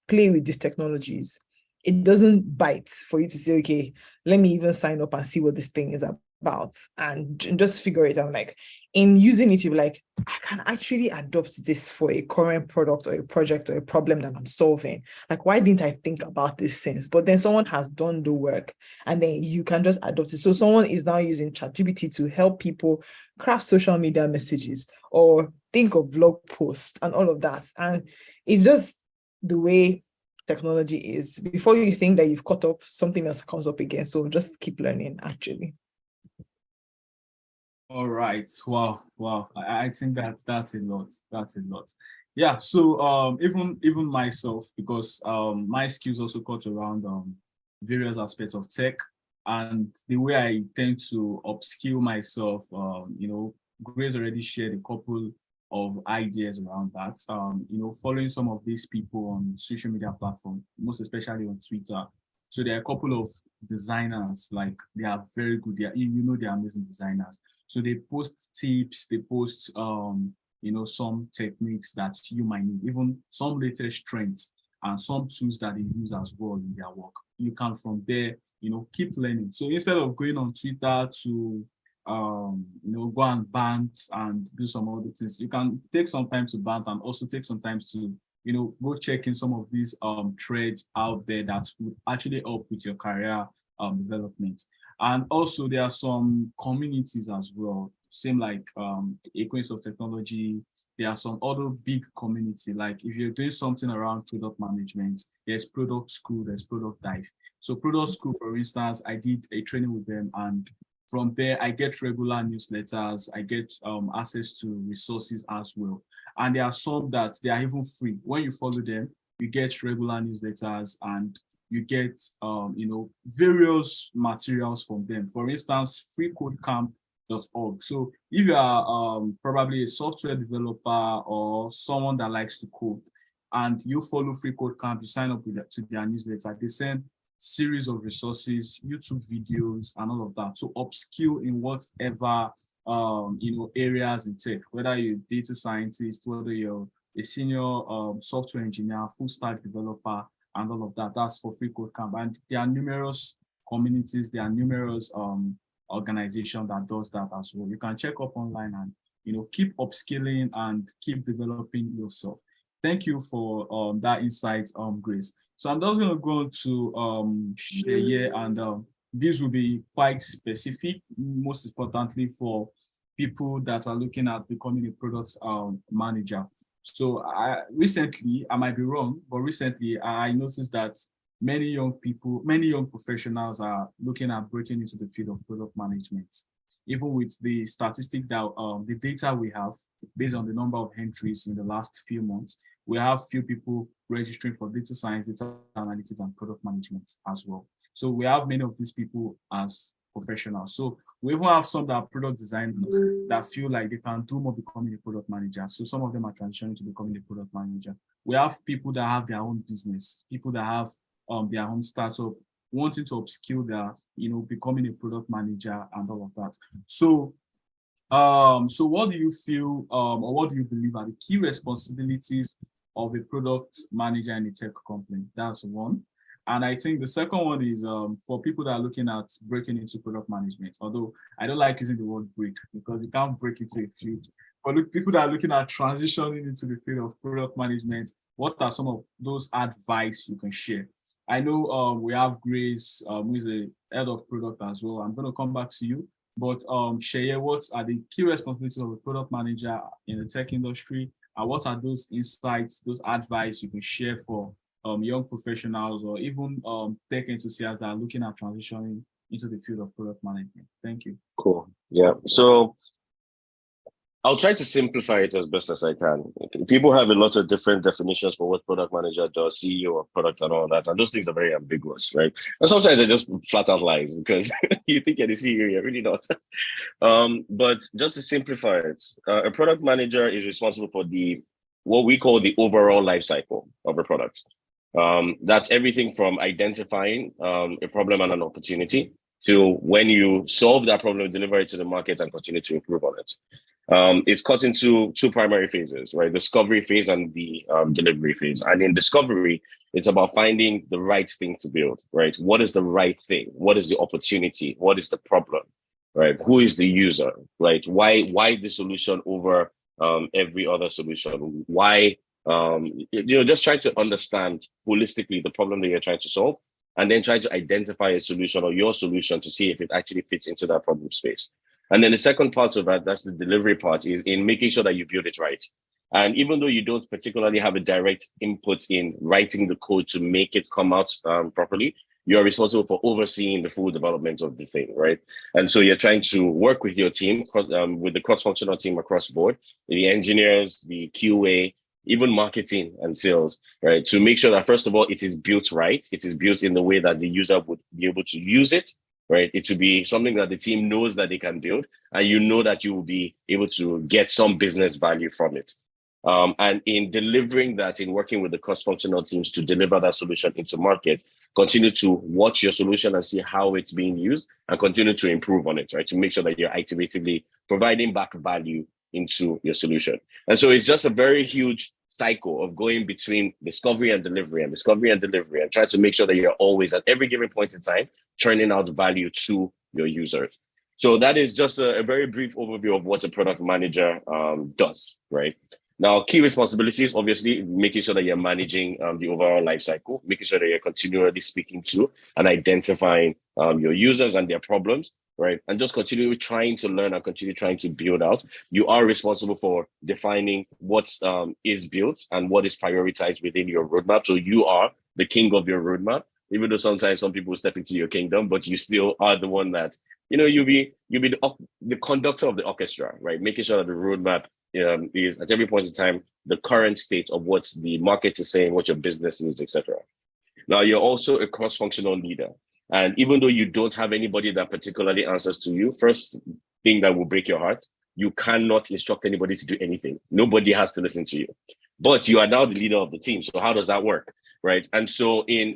play with these technologies. It doesn't bite for you to say, okay, let me even sign up and see what this thing is about and just figure it out. Like in using it, you're like, I can actually adopt this for a current product or a project or a problem that I'm solving. Like, why didn't I think about these things? But then someone has done the work and then you can just adopt it. So someone is now using ChatGPT to help people craft social media messages or think of blog posts and all of that. And it's just the way technology is. Before you think that you've caught up, something else comes up again. So just keep learning, actually. All right. Wow. Wow. I think that's a lot. That's a lot. Yeah. So even myself, because my skills also cut around various aspects of tech, and the way I tend to upskill myself, Grace already shared a couple of ideas around that. Following some of these people on social media platforms, most especially on Twitter. So there are a couple of designers, like they are very good. They are amazing designers. So they post tips, they post some techniques that you might need, even some latest trends and some tools that they use as well in their work. You can from there, keep learning. So instead of going on Twitter to go and bant and do some other things, you can take some time to bant and also take some time to go check in some of these threads out there that would actually help with your career development. And also there are some communities as well, same like Equations of Technology. There are some other big community, like if you're doing something around product management, there's product school, there's product dive. So product school, for instance, I did a training with them, and from there I get regular newsletters, I get access to resources as well. And there are some that they are even free. When you follow them, you get regular newsletters and you get various materials from them. For instance, freecodecamp.org. So if you are probably a software developer or someone that likes to code, and you follow Free Code Camp, you sign up to their newsletter, they send series of resources, YouTube videos, and all of that. So upskill in whatever areas in tech, whether you're a data scientist, whether you're a senior software engineer, full stack developer, and all of that. That's for Free Code Camp. And there are numerous communities, there are numerous organizations that does that as well. You can check up online and keep upskilling and keep developing yourself. Thank you for that insight, Grace. So I'm just going to go to Sheye, and this will be quite specific, most importantly for people that are looking at becoming a product manager. So recently, I might be wrong, but recently I noticed that many young people, many young professionals are looking at breaking into the field of product management. Even with the statistic that the data we have based on the number of entries in the last few months, we have few people registering for data science, data analytics, and product management as well. So we have many of these people as professionals. So we even have some that are product designers that feel like they can do more becoming a product manager. So some of them are transitioning to becoming a product manager. We have people that have their own business, people that have their own startup, wanting to upskill their, becoming a product manager and all of that. So what do you feel, or what do you believe are the key responsibilities of a product manager in a tech company? That's one. And I think the second one is for people that are looking at breaking into product management, although I don't like using the word break because you can't break into a field. But look, people that are looking at transitioning into the field of product management, what are some of those advice you can share? I know we have Grace, who is a head of product as well. I'm going to come back to you. But Sheye, what are the key responsibilities of a product manager in the tech industry? And what are those insights, those advice you can share for young professionals or even tech enthusiasts that are looking at transitioning into the field of product management? Thank you. Cool. Yeah. So I'll try to simplify it as best as I can. People have a lot of different definitions for what product manager does, CEO of product and all that. And those things are very ambiguous, right? And sometimes they're just flat out lies because you think you're the CEO, you're really not. But just to simplify it, a product manager is responsible for what we call the overall life cycle of a product. That's everything from identifying a problem and an opportunity to when you solve that problem, deliver it to the market and continue to improve on it. It's cut into two primary phases, right? Discovery phase and the delivery phase. And in discovery, it's about finding the right thing to build, right? What is the right thing? What is the opportunity? What is the problem, right? Who is the user, right? Why the solution over every other solution? Why, just trying to understand holistically the problem that you're trying to solve, and then try to identify a solution or your solution to see if it actually fits into that problem space. And then the second part of that, that's the delivery part, is in making sure that you build it right. And even though you don't particularly have a direct input in writing the code to make it come out properly, you are responsible for overseeing the full development of the thing, right? And so you're trying to work with your team, with the cross-functional team across board, the engineers, the QA, even marketing and sales, right? To make sure that, first of all, it is built right. It is built in the way that the user would be able to use it, right? It should be something that the team knows that they can build, and you know that you will be able to get some business value from it. And in delivering that, in working with the cross-functional teams to deliver that solution into market, continue to watch your solution and see how it's being used and continue to improve on it, right? To make sure that you're actively providing back value into your solution. And so it's just a very huge cycle of going between discovery and delivery and trying to make sure that you're always at every given point in time churning out value to your users. So that is just a very brief overview of what a product manager does, right? Now, key responsibilities, obviously, making sure that you're managing the overall life cycle, making sure that you're continually speaking to and identifying your users and their problems, right? And just continually trying to learn and continue trying to build out. You are responsible for defining what is built and what is prioritized within your roadmap. So you are the king of your roadmap, even though sometimes some people step into your kingdom, but you still are the one that, you'll be the conductor of the orchestra, right? Making sure that the roadmap is at every point in time the current state of what the market is saying, what your business needs, etc. Now, you're also a cross-functional leader. And even though you don't have anybody that particularly answers to you, first thing that will break your heart, you cannot instruct anybody to do anything. Nobody has to listen to you. But you are now the leader of the team. So how does that work? Right. And so in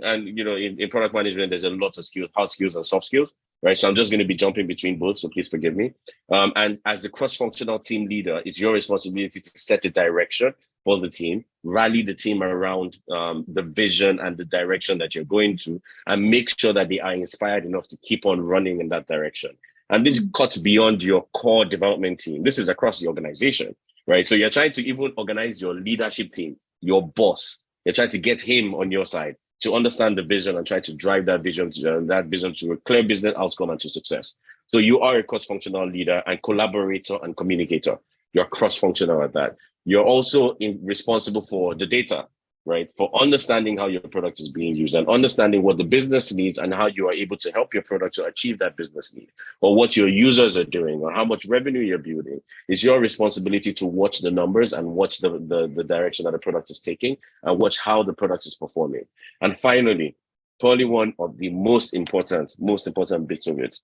product management, there's a lot of skills, hard skills and soft skills. Right. So I'm just going to be jumping between both. So please forgive me. And as the cross-functional team leader, it's your responsibility to set a direction for the team, rally the team around the vision and the direction that you're going to, and make sure that they are inspired enough to keep on running in that direction. And this cuts beyond your core development team. This is across the organization, right? So you're trying to even organize your leadership team, your boss. You're trying to get him on your side to understand the vision and try to drive that vision to a clear business outcome and to success. So you are a cross-functional leader and collaborator and communicator. You're cross-functional at that. You're also responsible for the data, right? For understanding how your product is being used and understanding what the business needs and how you are able to help your product to achieve that business need, or what your users are doing, or how much revenue you're building. It's your responsibility to watch the numbers and watch the direction that the product is taking and watch how the product is performing. And finally, probably one of the most important bits of it,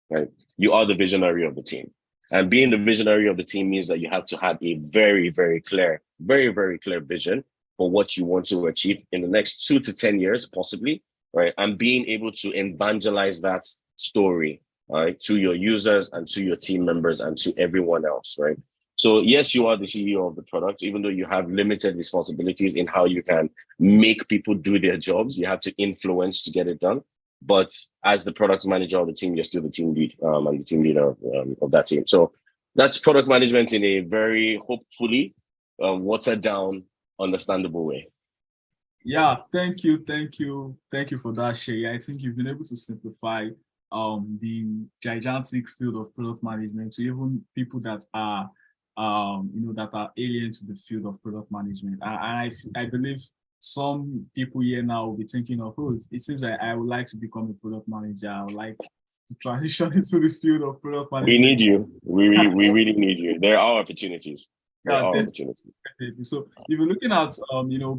right? You are the visionary of the team. And being the visionary of the team means that you have to have a very, very clear vision for what you want to achieve in the next 2 to 10 years, possibly, right? And being able to evangelize that story, right, to your users and to your team members and to everyone else, right? So yes, you are the CEO of the product, even though you have limited responsibilities in how you can make people do their jobs. You have to influence to get it done. But as the product manager of the team, you're still the team lead and the team leader of that team. So that's product management in a very, hopefully, watered down, understandable way. Yeah, thank you for that, Shay. I think you've been able to simplify the gigantic field of product management to even people that are that are alien to the field of product management. I believe some people here now will be thinking of, it seems like I would like to become a product manager. I would like to transition into the field of product management. We need you. We really need you. There are opportunities. Opportunities. So if you're looking at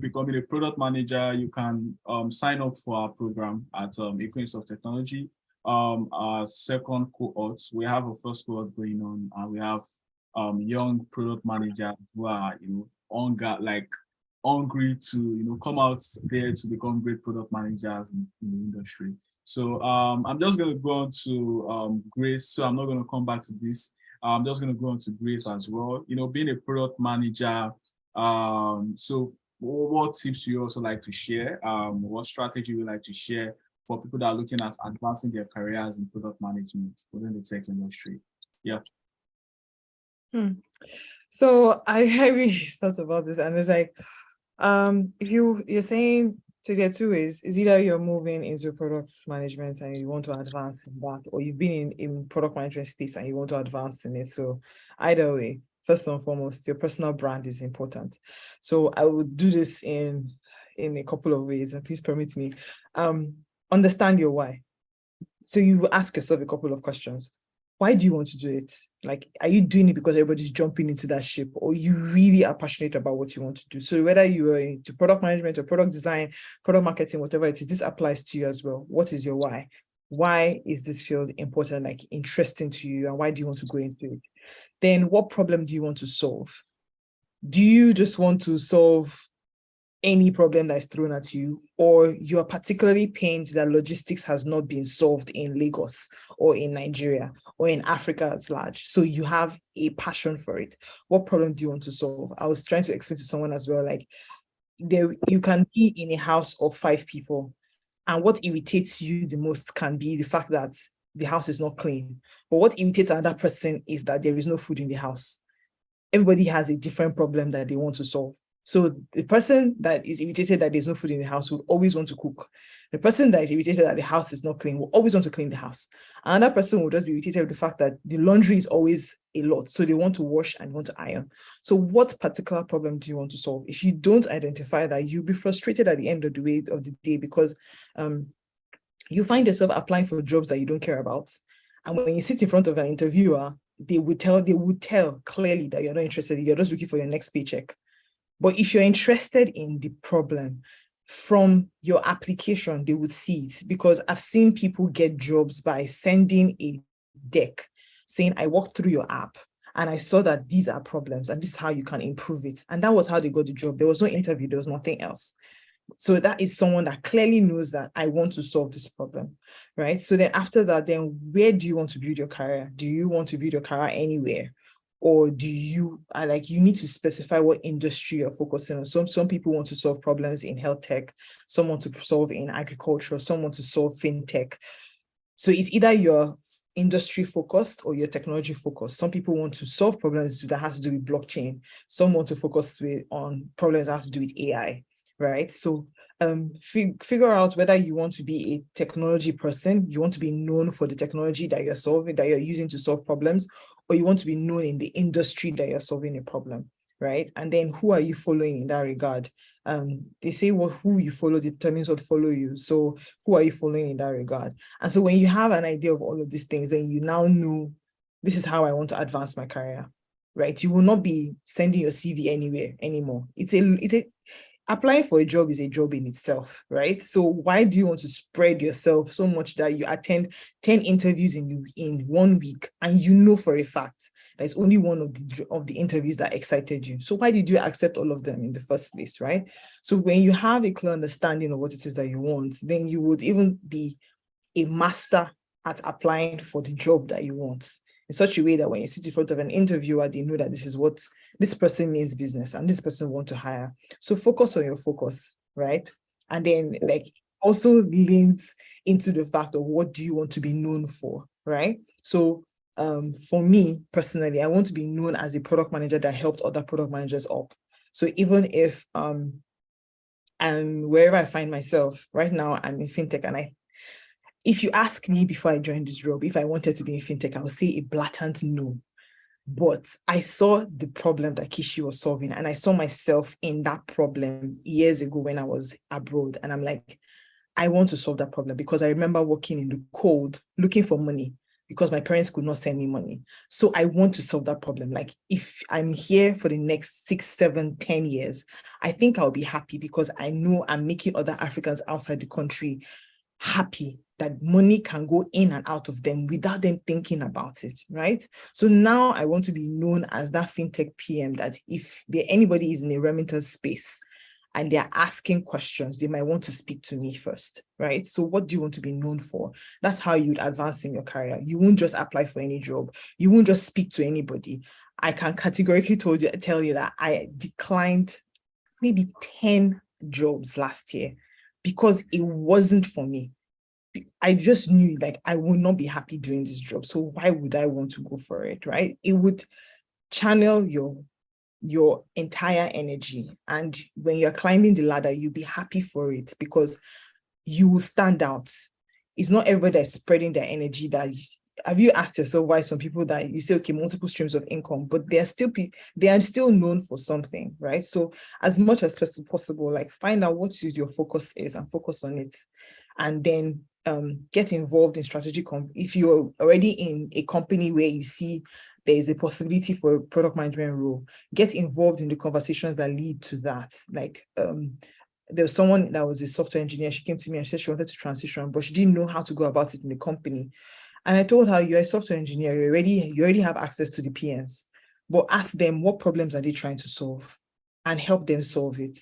becoming a product manager, you can sign up for our program at Equinix of Technology. Our second cohort, we have a first cohort going on, and we have young product managers who are hungry to come out there to become great product managers in the industry. So I'm just going to go on to Grace. So I'm not going to come back to this. I'm just going to go on to Grace as well. Being a product manager, so what tips do you also like to share? What strategy you like to share for people that are looking at advancing their careers in product management within the tech industry? Yeah. So I really thought about this, and it's like, if you're saying, so there are two ways. Is either you're moving into product management and you want to advance in that, or you've been in product management space and you want to advance in it. So either way, first and foremost, your personal brand is important. So I would do this in a couple of ways, and please permit me. understand your why. So you ask yourself a couple of questions. Why do you want to do it? Like, are you doing it because everybody's jumping into that ship, or you really are passionate about what you want to do? So whether you are into product management or product design, product marketing, whatever it is, this applies to you as well. What is your why? Why is this field important, like interesting to you, and why do you want to go into it? Then what problem do you want to solve? Do you just want to solve any problem that is thrown at you, or you are particularly pained that logistics has not been solved in Lagos or in Nigeria or in Africa at large? So you have a passion for it. What problem do you want to solve? I was trying to explain to someone as well, like you can be in a house of 5 people, and what irritates you the most can be the fact that the house is not clean. But what irritates another person is that there is no food in the house. Everybody has a different problem that they want to solve. So the person that is irritated that there's no food in the house will always want to cook. The person that is irritated that the house is not clean will always want to clean the house. Another person will just be irritated with the fact that the laundry is always a lot. So they want to wash and want to iron. So what particular problem do you want to solve? If you don't identify that, you'll be frustrated at the end of the day because you find yourself applying for jobs that you don't care about. And when you sit in front of an interviewer, they would tell clearly that you're not interested. You're just looking for your next paycheck. But if you're interested in the problem from your application, they would see it, because I've seen people get jobs by sending a deck saying, I walked through your app and I saw that these are problems and this is how you can improve it. And that was how they got the job. There was no interview. There was nothing else. So that is someone that clearly knows that I want to solve this problem, right? So then after that, then where do you want to build your career? Do you want to build your career anywhere? Or do you you need to specify what industry you're focusing on? Some people want to solve problems in health tech, some want to solve in agriculture, some want to solve fintech. So it's either you're industry focused or you're technology focused. Some people want to solve problems that has to do with blockchain. Some want to focus on problems that has to do with AI, right? So figure out whether you want to be a technology person, you want to be known for the technology that you're solving, that you're using to solve problems, or you want to be known in the industry that you're solving a problem, right? And then who are you following in that regard? They say who you follow determines what follow you. So who are you following in that regard? And so when you have an idea of all of these things, then you now know this is how I want to advance my career, right? You will not be sending your CV anywhere anymore. Applying for a job is a job in itself, right? So why do you want to spread yourself so much that you attend 10 interviews in 1 week and you know for a fact there's only one of the interviews that excited you? So why did you accept all of them in the first place, right? So when you have a clear understanding of what it is that you want, then you would even be a master at applying for the job that you want, in such a way that when you sit in front of an interviewer, they know that this is what this person means business and this person want to hire. So focus on your focus, right? And then also leans into the fact of what do you want to be known for, right? So for me personally, I want to be known as a product manager that helped other product managers up. So even if and wherever I find myself right now, I'm in fintech, and if you ask me before I joined this job, if I wanted to be in fintech, I would say a blatant no. But I saw the problem that Kishi was solving, and I saw myself in that problem years ago when I was abroad. And I'm like, I want to solve that problem, because I remember working in the cold, looking for money because my parents could not send me money. So I want to solve that problem. Like, if I'm here for the next 6, 7, 10 years, I think I'll be happy, because I know I'm making other Africans outside the country happy that money can go in and out of them without them thinking about it, right? So now I want to be known as that fintech PM that if anybody is in a remittance space and they're asking questions, they might want to speak to me first, right? So what do you want to be known for? That's how you'd advance in your career. You won't just apply for any job. You won't just speak to anybody. I can categorically tell you that I declined maybe 10 jobs last year because it wasn't for me. I just knew I would not be happy doing this job. So why would I want to go for it, right? It would channel your entire energy. And when you're climbing the ladder, you'll be happy for it because you will stand out. It's not everybody that's spreading their energy. Have you asked yourself why some people that you say, okay, multiple streams of income, but they are still known for something, right? So as much as possible, find out what your focus is and focus on it. and then get involved in strategic. If you're already in a company where you see there is a possibility for a product management role, get involved in the conversations that lead to that. Like there was someone that was a software engineer. She came to me and said she wanted to transition, but she didn't know how to go about it in the company. And I told her, you're a software engineer, you already have access to the PMs, but ask them what problems are they trying to solve and help them solve it.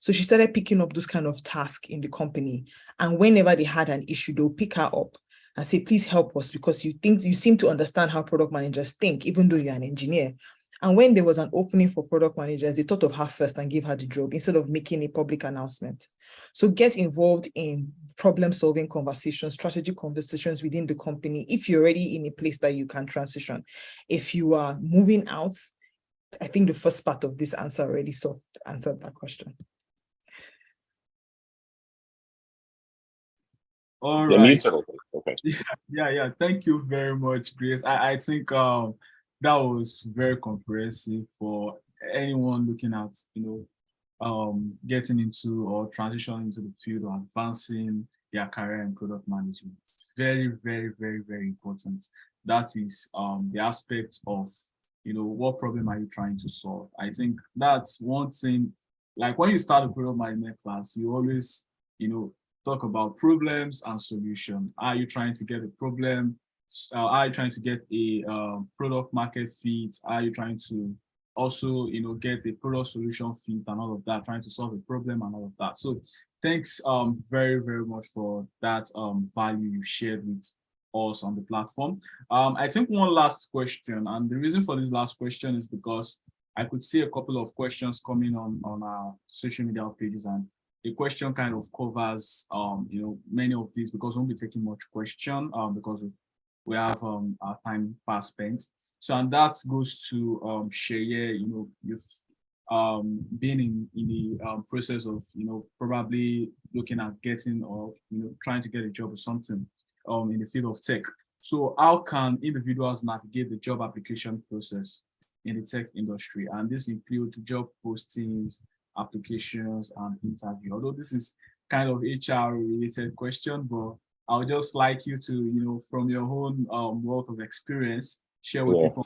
So she started picking up those kind of tasks in the company. And whenever they had an issue, they'll pick her up and say, please help us, because you seem to understand how product managers think, even though you're an engineer. And when there was an opening for product managers, they thought of her first and gave her the job instead of making a public announcement. So get involved in problem-solving conversations, strategic conversations within the company, if you're already in a place that you can transition. If you are moving out, I think the first part of this answer already answered that question. All right. Okay. Yeah. Thank you very much, Grace. I think that was very comprehensive for anyone looking at, getting into or transitioning into the field or advancing their career in product management. Very, very, very, very important. That is the aspect of, what problem are you trying to solve? I think that's one thing. Like when you start a product management class, you always, talk about problems and solution. Are you trying to get a problem? Are you trying to get a product market fit? Are you trying to also, get a product solution fit and all of that, trying to solve a problem and all of that. So thanks very, very much for that value you shared with us on the platform. I think one last question, and the reason for this last question is because I could see a couple of questions coming on our social media pages, and the question kind of covers many of these, because we won't be taking much question because we have our time fast spent. So, and that goes to Sheye. You've been in the process of probably looking at getting or trying to get a job or something in the field of tech. So how can individuals navigate the job application process in the tech industry? And this includes job postings, applications, and interview. Although this is kind of HR related question, but I would just like you to, from your own wealth of experience, share with people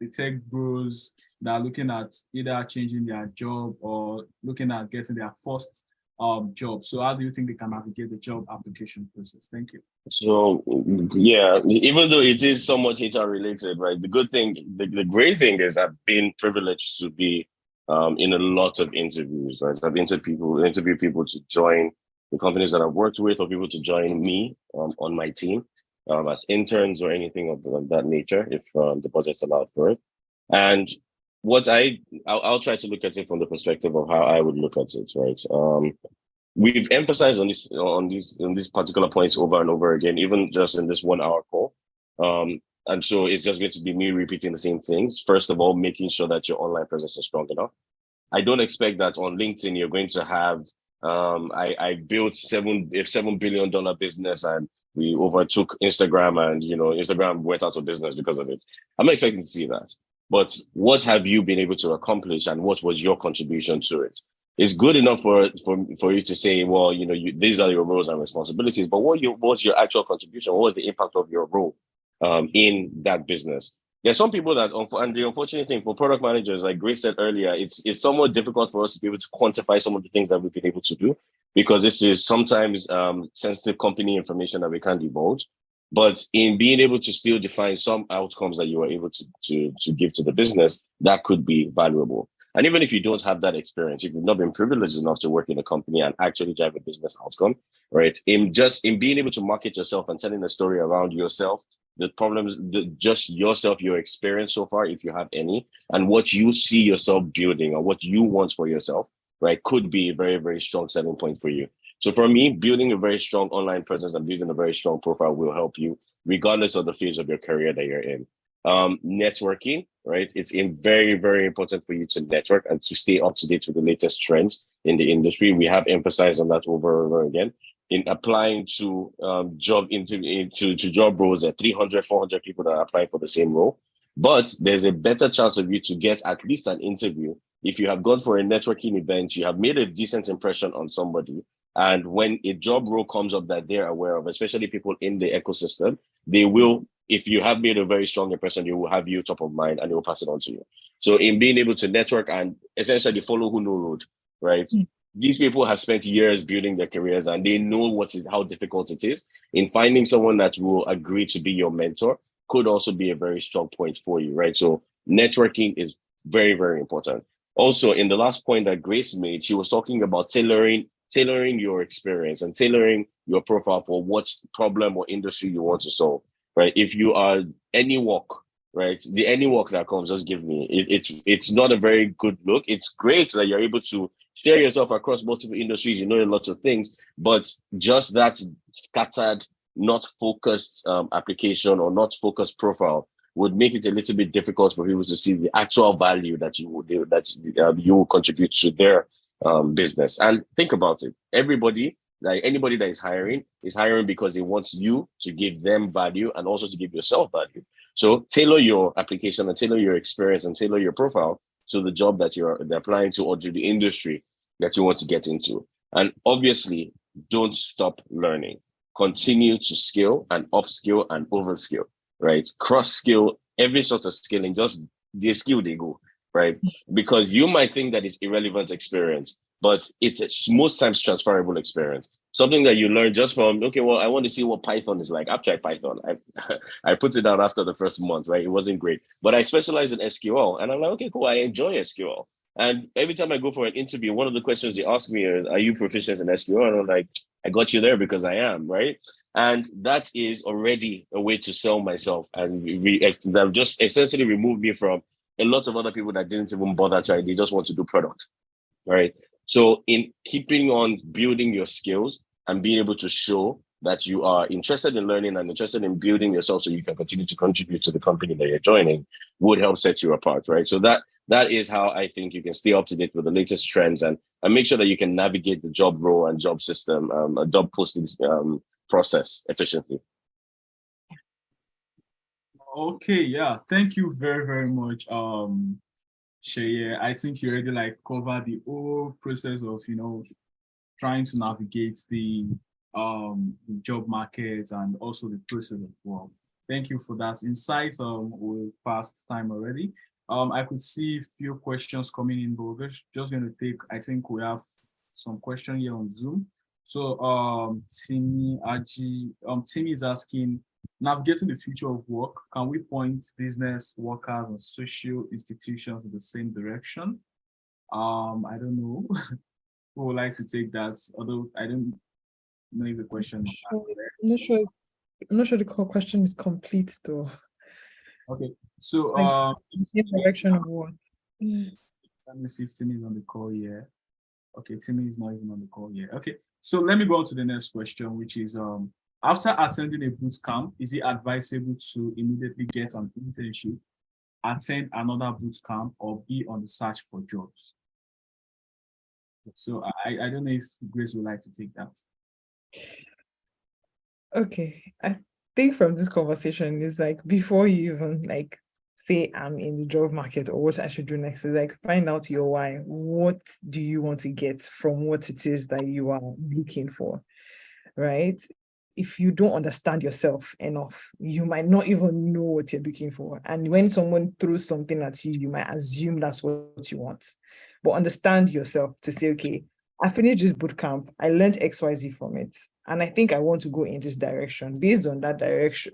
the tech bros that are looking at either changing their job or looking at getting their first job. So how do you think they can navigate the job application process? Thank you. So yeah, even though it is somewhat HR related, right? The good thing, the great thing is I've been privileged to be in a lot of interviews, right? I've interviewed people to join the companies that I've worked with, or people to join me on my team as interns or anything of that nature, if the budget's allowed for it. And what I'll try to look at it from the perspective of how I would look at it, right? We've emphasized on these particular points over and over again, even just in this 1 hour call. And so it's just going to be me repeating the same things. First of all, making sure that your online presence is strong enough. I don't expect that on LinkedIn you're going to have I built $7 billion business and we overtook Instagram, and Instagram went out of business because of it. I'm not expecting to see that. But what have you been able to accomplish, and what was your contribution to it? It's good enough for you to say, well, these are your roles and responsibilities, but what's your actual contribution? What was the impact of your role in that business? There's some people that, and the unfortunate thing for product managers, like Grace said earlier, it's somewhat difficult for us to be able to quantify some of the things that we've been able to do, because this is sometimes sensitive company information that we can't divulge. But in being able to still define some outcomes that you are able to give to the business, that could be valuable. And even if you don't have that experience, if you've not been privileged enough to work in a company and actually drive a business outcome, right? In being able to market yourself and telling a story around yourself, the problems, just yourself, your experience so far, if you have any, and what you see yourself building or what you want for yourself, right, could be a very, very strong selling point for you. So for me, building a very strong online presence and building a very strong profile will help you, regardless of the phase of your career that you're in. Networking, right? It's very, very important for you to network and to stay up to date with the latest trends in the industry. We have emphasized on that over and over again. In applying to job roles, there are 300, 400 people that are applying for the same role. But there's a better chance of you to get at least an interview if you have gone for a networking event, you have made a decent impression on somebody, And when a job role comes up that they're aware of, especially people in the ecosystem, they will, if you have made a very strong impression, they will have you top of mind and they will pass it on to you. So in being able to network and essentially follow who know road, right? These people have spent years building their careers and they know how difficult it is. In finding someone that will agree to be your mentor could also be a very strong point for you, right? So networking is very, very important. Also, in the last point that Grace made, she was talking about tailoring your experience and tailoring your profile for what problem or industry you want to solve, right? If you are any walk, right? The any walk that comes, just give me. It's not a very good look. It's great that you're able to share yourself across multiple industries. You know lots of things, but just that scattered, not focused application or not focused profile would make it a little bit difficult for people to see the actual value that you will contribute to their business. And think about it. Everybody, like anybody that is hiring because they want you to give them value and also to give yourself value. So tailor your application and tailor your experience and tailor your profile to the job that you're applying to or to the industry that you want to get into. And obviously, don't stop learning. Continue to skill and upskill and overskill, right? Cross skill, every sort of skilling, just the skill they go, right? Because you might think that it's irrelevant experience, but it's most times transferable experience. Something that you learn just from, okay, well, I want to see what Python is like. I've tried Python. I put it down after the first month, right? It wasn't great, but I specialize in SQL and I'm like, okay, cool. I enjoy SQL. And every time I go for an interview, one of the questions they ask me is, are you proficient in SQL? And I'm like, I got you there because I am, right? And that is already a way to sell myself and that just essentially removed me from a lot of other people that didn't even bother trying. They just want to do product, right? So in keeping on building your skills and being able to show that you are interested in learning and interested in building yourself so you can continue to contribute to the company that you're joining would help set you apart, right? So that is how I think you can stay up to date with the latest trends and make sure that you can navigate the job role and job system, job posting process efficiently. Okay, yeah, thank you very, very much, Sheye. I think you already covered the whole process of trying to navigate the job market and also the process of work. Thank you for that insight. We're past time already. I could see a few questions coming in, but we're just going to take, I think we have some question here on Zoom. So Timmy is asking, navigating the future of work, can we point business, workers, and social institutions in the same direction? I don't know who would like to take that, although I don't know if the question is I'm not sure the question is complete though. Okay, so in direction of what? Let me see if Timmy is on the call here. Okay, Timmy is not even on the call here. Okay, so let me go on to the next question, which is after attending a boot camp, is it advisable to immediately get an internship, attend another boot camp, or be on the search for jobs? So I don't know if Grace would like to take that. Okay, I think from this conversation is before you even say I'm in the job market or what I should do next, is find out your why. What do you want to get from what it is that you are looking for, right? If you don't understand yourself enough, you might not even know what you're looking for. And when someone throws something at you, you might assume that's what you want. But understand yourself to say, okay, I finished this bootcamp, I learned XYZ from it, and I think I want to go in this direction. Based on that direction,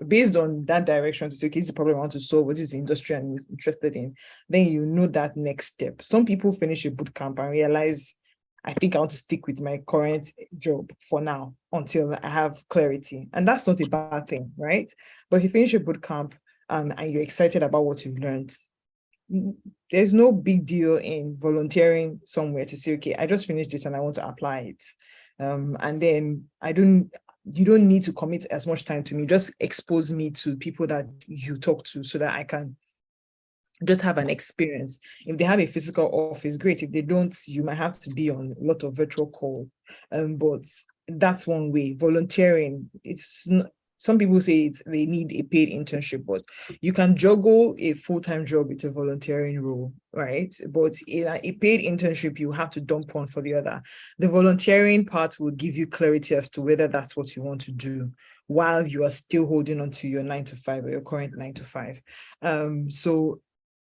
to say, okay, this is the problem I want to solve, what is the industry I'm interested in, then you know that next step. Some people finish a bootcamp and realize, I think I want to stick with my current job for now until I have clarity. And that's not a bad thing, right? But if you finish a bootcamp and you're excited about what you've learned, there's no big deal in volunteering somewhere to say, okay, I just finished this and I want to apply it. And then you don't need to commit as much time to me. Just expose me to people that you talk to so that I can just have an experience. If they have a physical office, great. If they don't, you might have to be on a lot of virtual calls. But that's one way. Volunteering, some people say they need a paid internship, but you can juggle a full-time job with a volunteering role, right? But in a paid internship, you have to dump one for the other. The volunteering part will give you clarity as to whether that's what you want to do while you are still holding on to your 9 to 5 or your current 9 to 5. So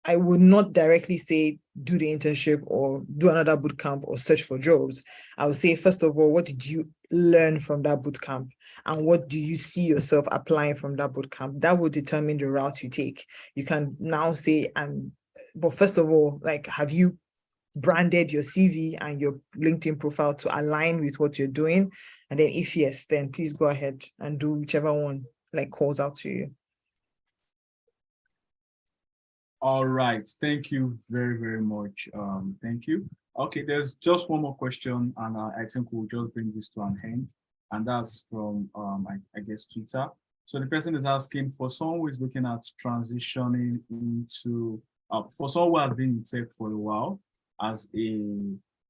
I would not directly say do the internship or do another boot camp or search for jobs. I would say, first of all, what did you learn from that boot camp? And what do you see yourself applying from that boot camp? That will determine the route you take. You can now say, but first of all, like, have you branded your CV and your LinkedIn profile to align with what you're doing? And then if yes, then please go ahead and do whichever one like calls out to you. All right, thank you very, very much. Thank you. Okay, there's just one more question, and I think we'll just bring this to an end, and that's from, I guess, Twitter. So the person is asking, for someone who is looking at transitioning into, for someone who has been in tech for a while as a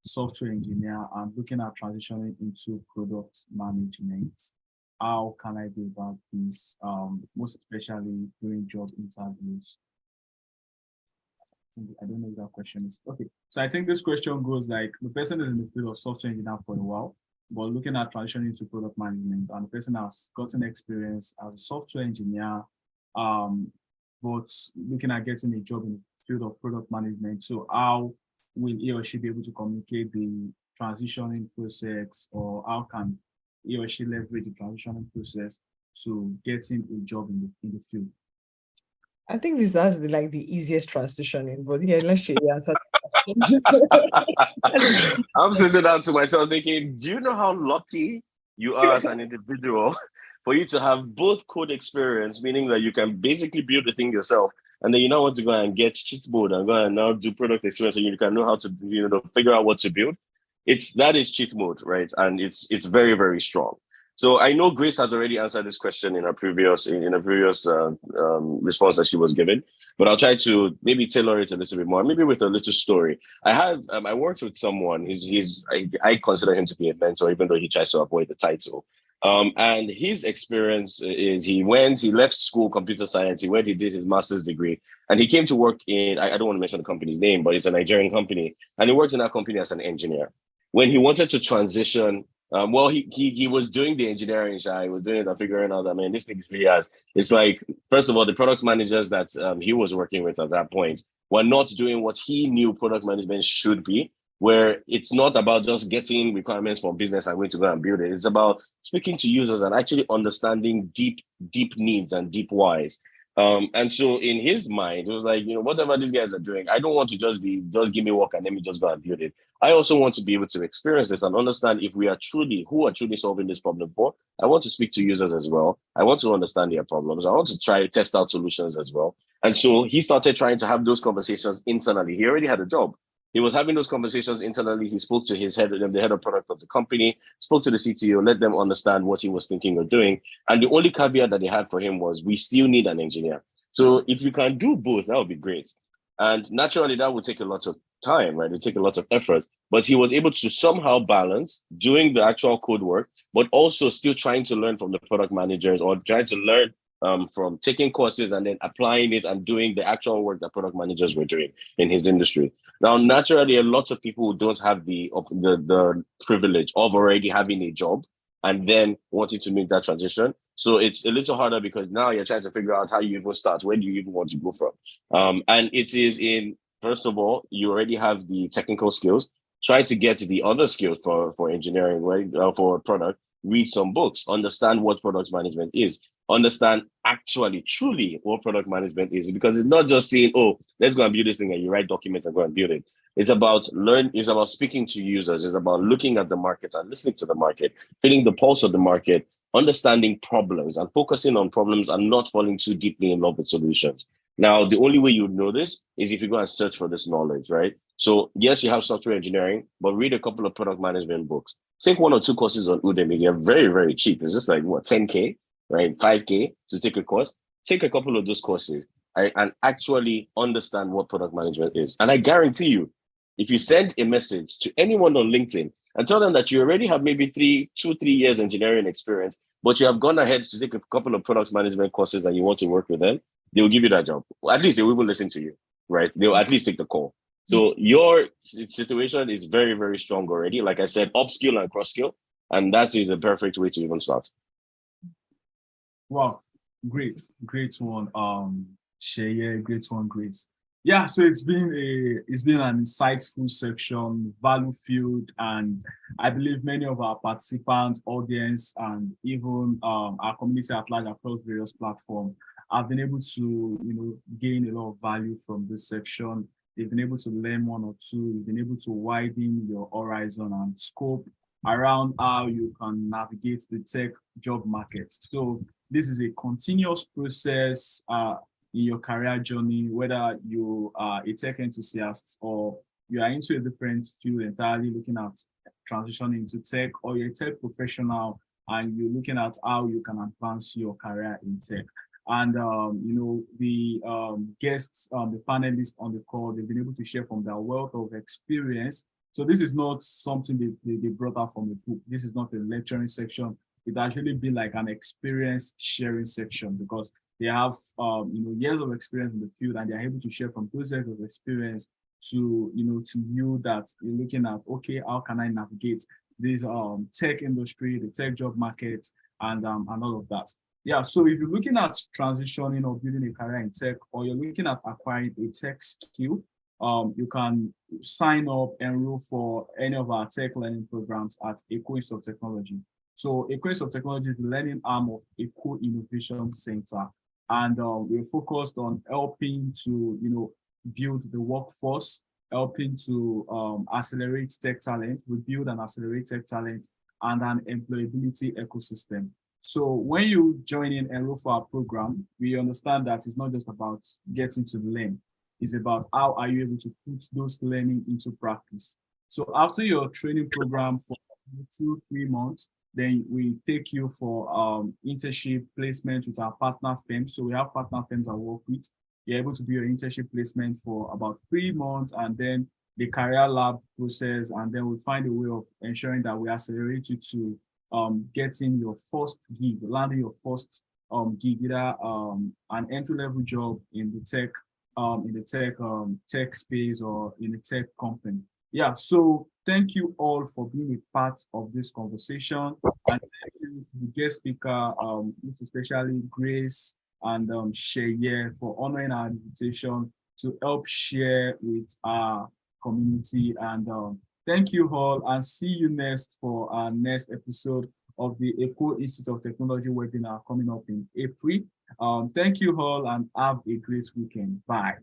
software engineer and looking at transitioning into product management, how can I do about this, most especially during job interviews? I don't know if that question is okay. So I think this question goes like, the person is in the field of software engineer for a while, but looking at transitioning into product management, and the person has gotten experience as a software engineer, but looking at getting a job in the field of product management. So how will he or she be able to communicate the transitioning process, or how can he or she leverage the transitioning process to getting a job in the field? I think that's the easiest transitioning, but yeah, let's share the answer. I'm sitting down to myself thinking, do you know how lucky you are as an individual for you to have both code experience, meaning that you can basically build the thing yourself, and then you now want to go and get cheat mode and go and now do product experience, and you can know how to figure out what to build. That is cheat mode, right? And it's very, very strong. So I know Grace has already answered this question in a previous response that she was given, but I'll try to maybe tailor it a little bit more, maybe with a little story. I worked with someone. I consider him to be a mentor, even though he tries to avoid the title. And his experience is he left school, computer science. He went, he did his master's degree, and he came to work in, I don't want to mention the company's name, but it's a Nigerian company, and he worked in that company as an engineer. When he wanted to transition, he was doing the engineering, he was doing it and figuring out that, man, this thing is really hard. It's like, first of all, the product managers that he was working with at that point were not doing what he knew product management should be, where it's not about just getting requirements from business and going to go and build it. It's about speaking to users and actually understanding deep needs and deep whys. And so in his mind, it was like, whatever these guys are doing, I don't want to just give me work and let me just go and build it. I also want to be able to experience this and understand if who are truly solving this problem for. I want to speak to users as well. I want to understand their problems. I want to try to test out solutions as well. And so he started trying to have those conversations internally. He already had a job. He was having those conversations internally. He spoke to the head of product of the company, spoke to the CTO, let them understand what he was thinking or doing. And the only caveat that they had for him was, we still need an engineer. So if you can do both, that would be great. And naturally, that would take a lot of time, right? It would take a lot of effort. But he was able to somehow balance doing the actual code work, but also still trying to learn from the product managers, or trying to learn from taking courses and then applying it and doing the actual work that product managers were doing in his industry. Now, naturally, a lot of people who don't have the privilege of already having a job and then wanting to make that transition. So it's a little harder because now you're trying to figure out how you even start. Where do you even want to go from? And it is first of all, you already have the technical skills. Try to get the other skills for engineering, right? For product. Read some books, understand what product management is, understand actually, truly what product management is, because it's not just saying, oh, let's go and build this thing and you write documents and go and build it. It's about it's about speaking to users. It's about looking at the market and listening to the market, feeling the pulse of the market, understanding problems and focusing on problems and not falling too deeply in love with solutions. Now, the only way you know this is if you go and search for this knowledge, right? So yes, you have software engineering, but read a couple of product management books. Take 1 or 2 courses on Udemy. They're very, very cheap. It's just like, what, 10K, right? 5K to take a course. Take a couple of those courses and actually understand what product management is. And I guarantee you, if you send a message to anyone on LinkedIn and tell them that you already have maybe 2-3 years engineering experience, but you have gone ahead to take a couple of product management courses and you want to work with them, they will give you that job. At least they will even listen to you, right? They'll at least take the call. So your situation is very, very strong already. Like I said, upskill and cross skill, and that is a perfect way to even start. Wow, great one. Sheye, great one, great. Yeah, so it's been an insightful section, value filled, and I believe many of our participants, audience, and even our community at large across various platforms have been able to gain a lot of value from this section. They've been able to learn one or two. You've been able to widen your horizon and scope around how you can navigate the tech job market. So this is a continuous process in your career journey, whether you are a tech enthusiast or you are into a different field entirely, looking at transitioning into tech, or you're a tech professional and you're looking at how you can advance your career in tech. And the guests, the panelists on the call, they've been able to share from their wealth of experience. So this is not something they brought out from a book. This is not a lecturing section. It actually be like an experience sharing section, because they have years of experience in the field, and they're able to share from those years of experience to you that you're looking at, okay, how can I navigate this tech industry, the tech job market, and all of that. Yeah, so if you're looking at transitioning or building a career in tech, or you're looking at acquiring a tech skill, you can sign up, enroll for any of our tech learning programs at Eco Institute of Technology. So Eco Institute of Technology is the learning arm of Eco Innovation Center, and we're focused on helping to build the workforce, helping to accelerate tech talent. We build and accelerate tech talent and an employability ecosystem. So when you join in enroll for our program, we understand that it's not just about getting to learn. It's about how are you able to put those learning into practice. So after your training program for 2-3 months, then we take you for internship placement with our partner firms. So we have partner firms that work with. You're able to do your internship placement for about 3 months, and then the career lab process, and then we find a way of ensuring that we accelerate you to getting your first gig, landing your first gig, either an entry-level job in the tech space or in a tech company. Yeah, so thank you all for being a part of this conversation, and thank you to the guest speaker, especially Grace and Sheye, for honoring our invitation to help share with our community. And thank you all, and see you next for our next episode of the Eco Institute of Technology webinar coming up in April. Thank you all, and have a great weekend. Bye.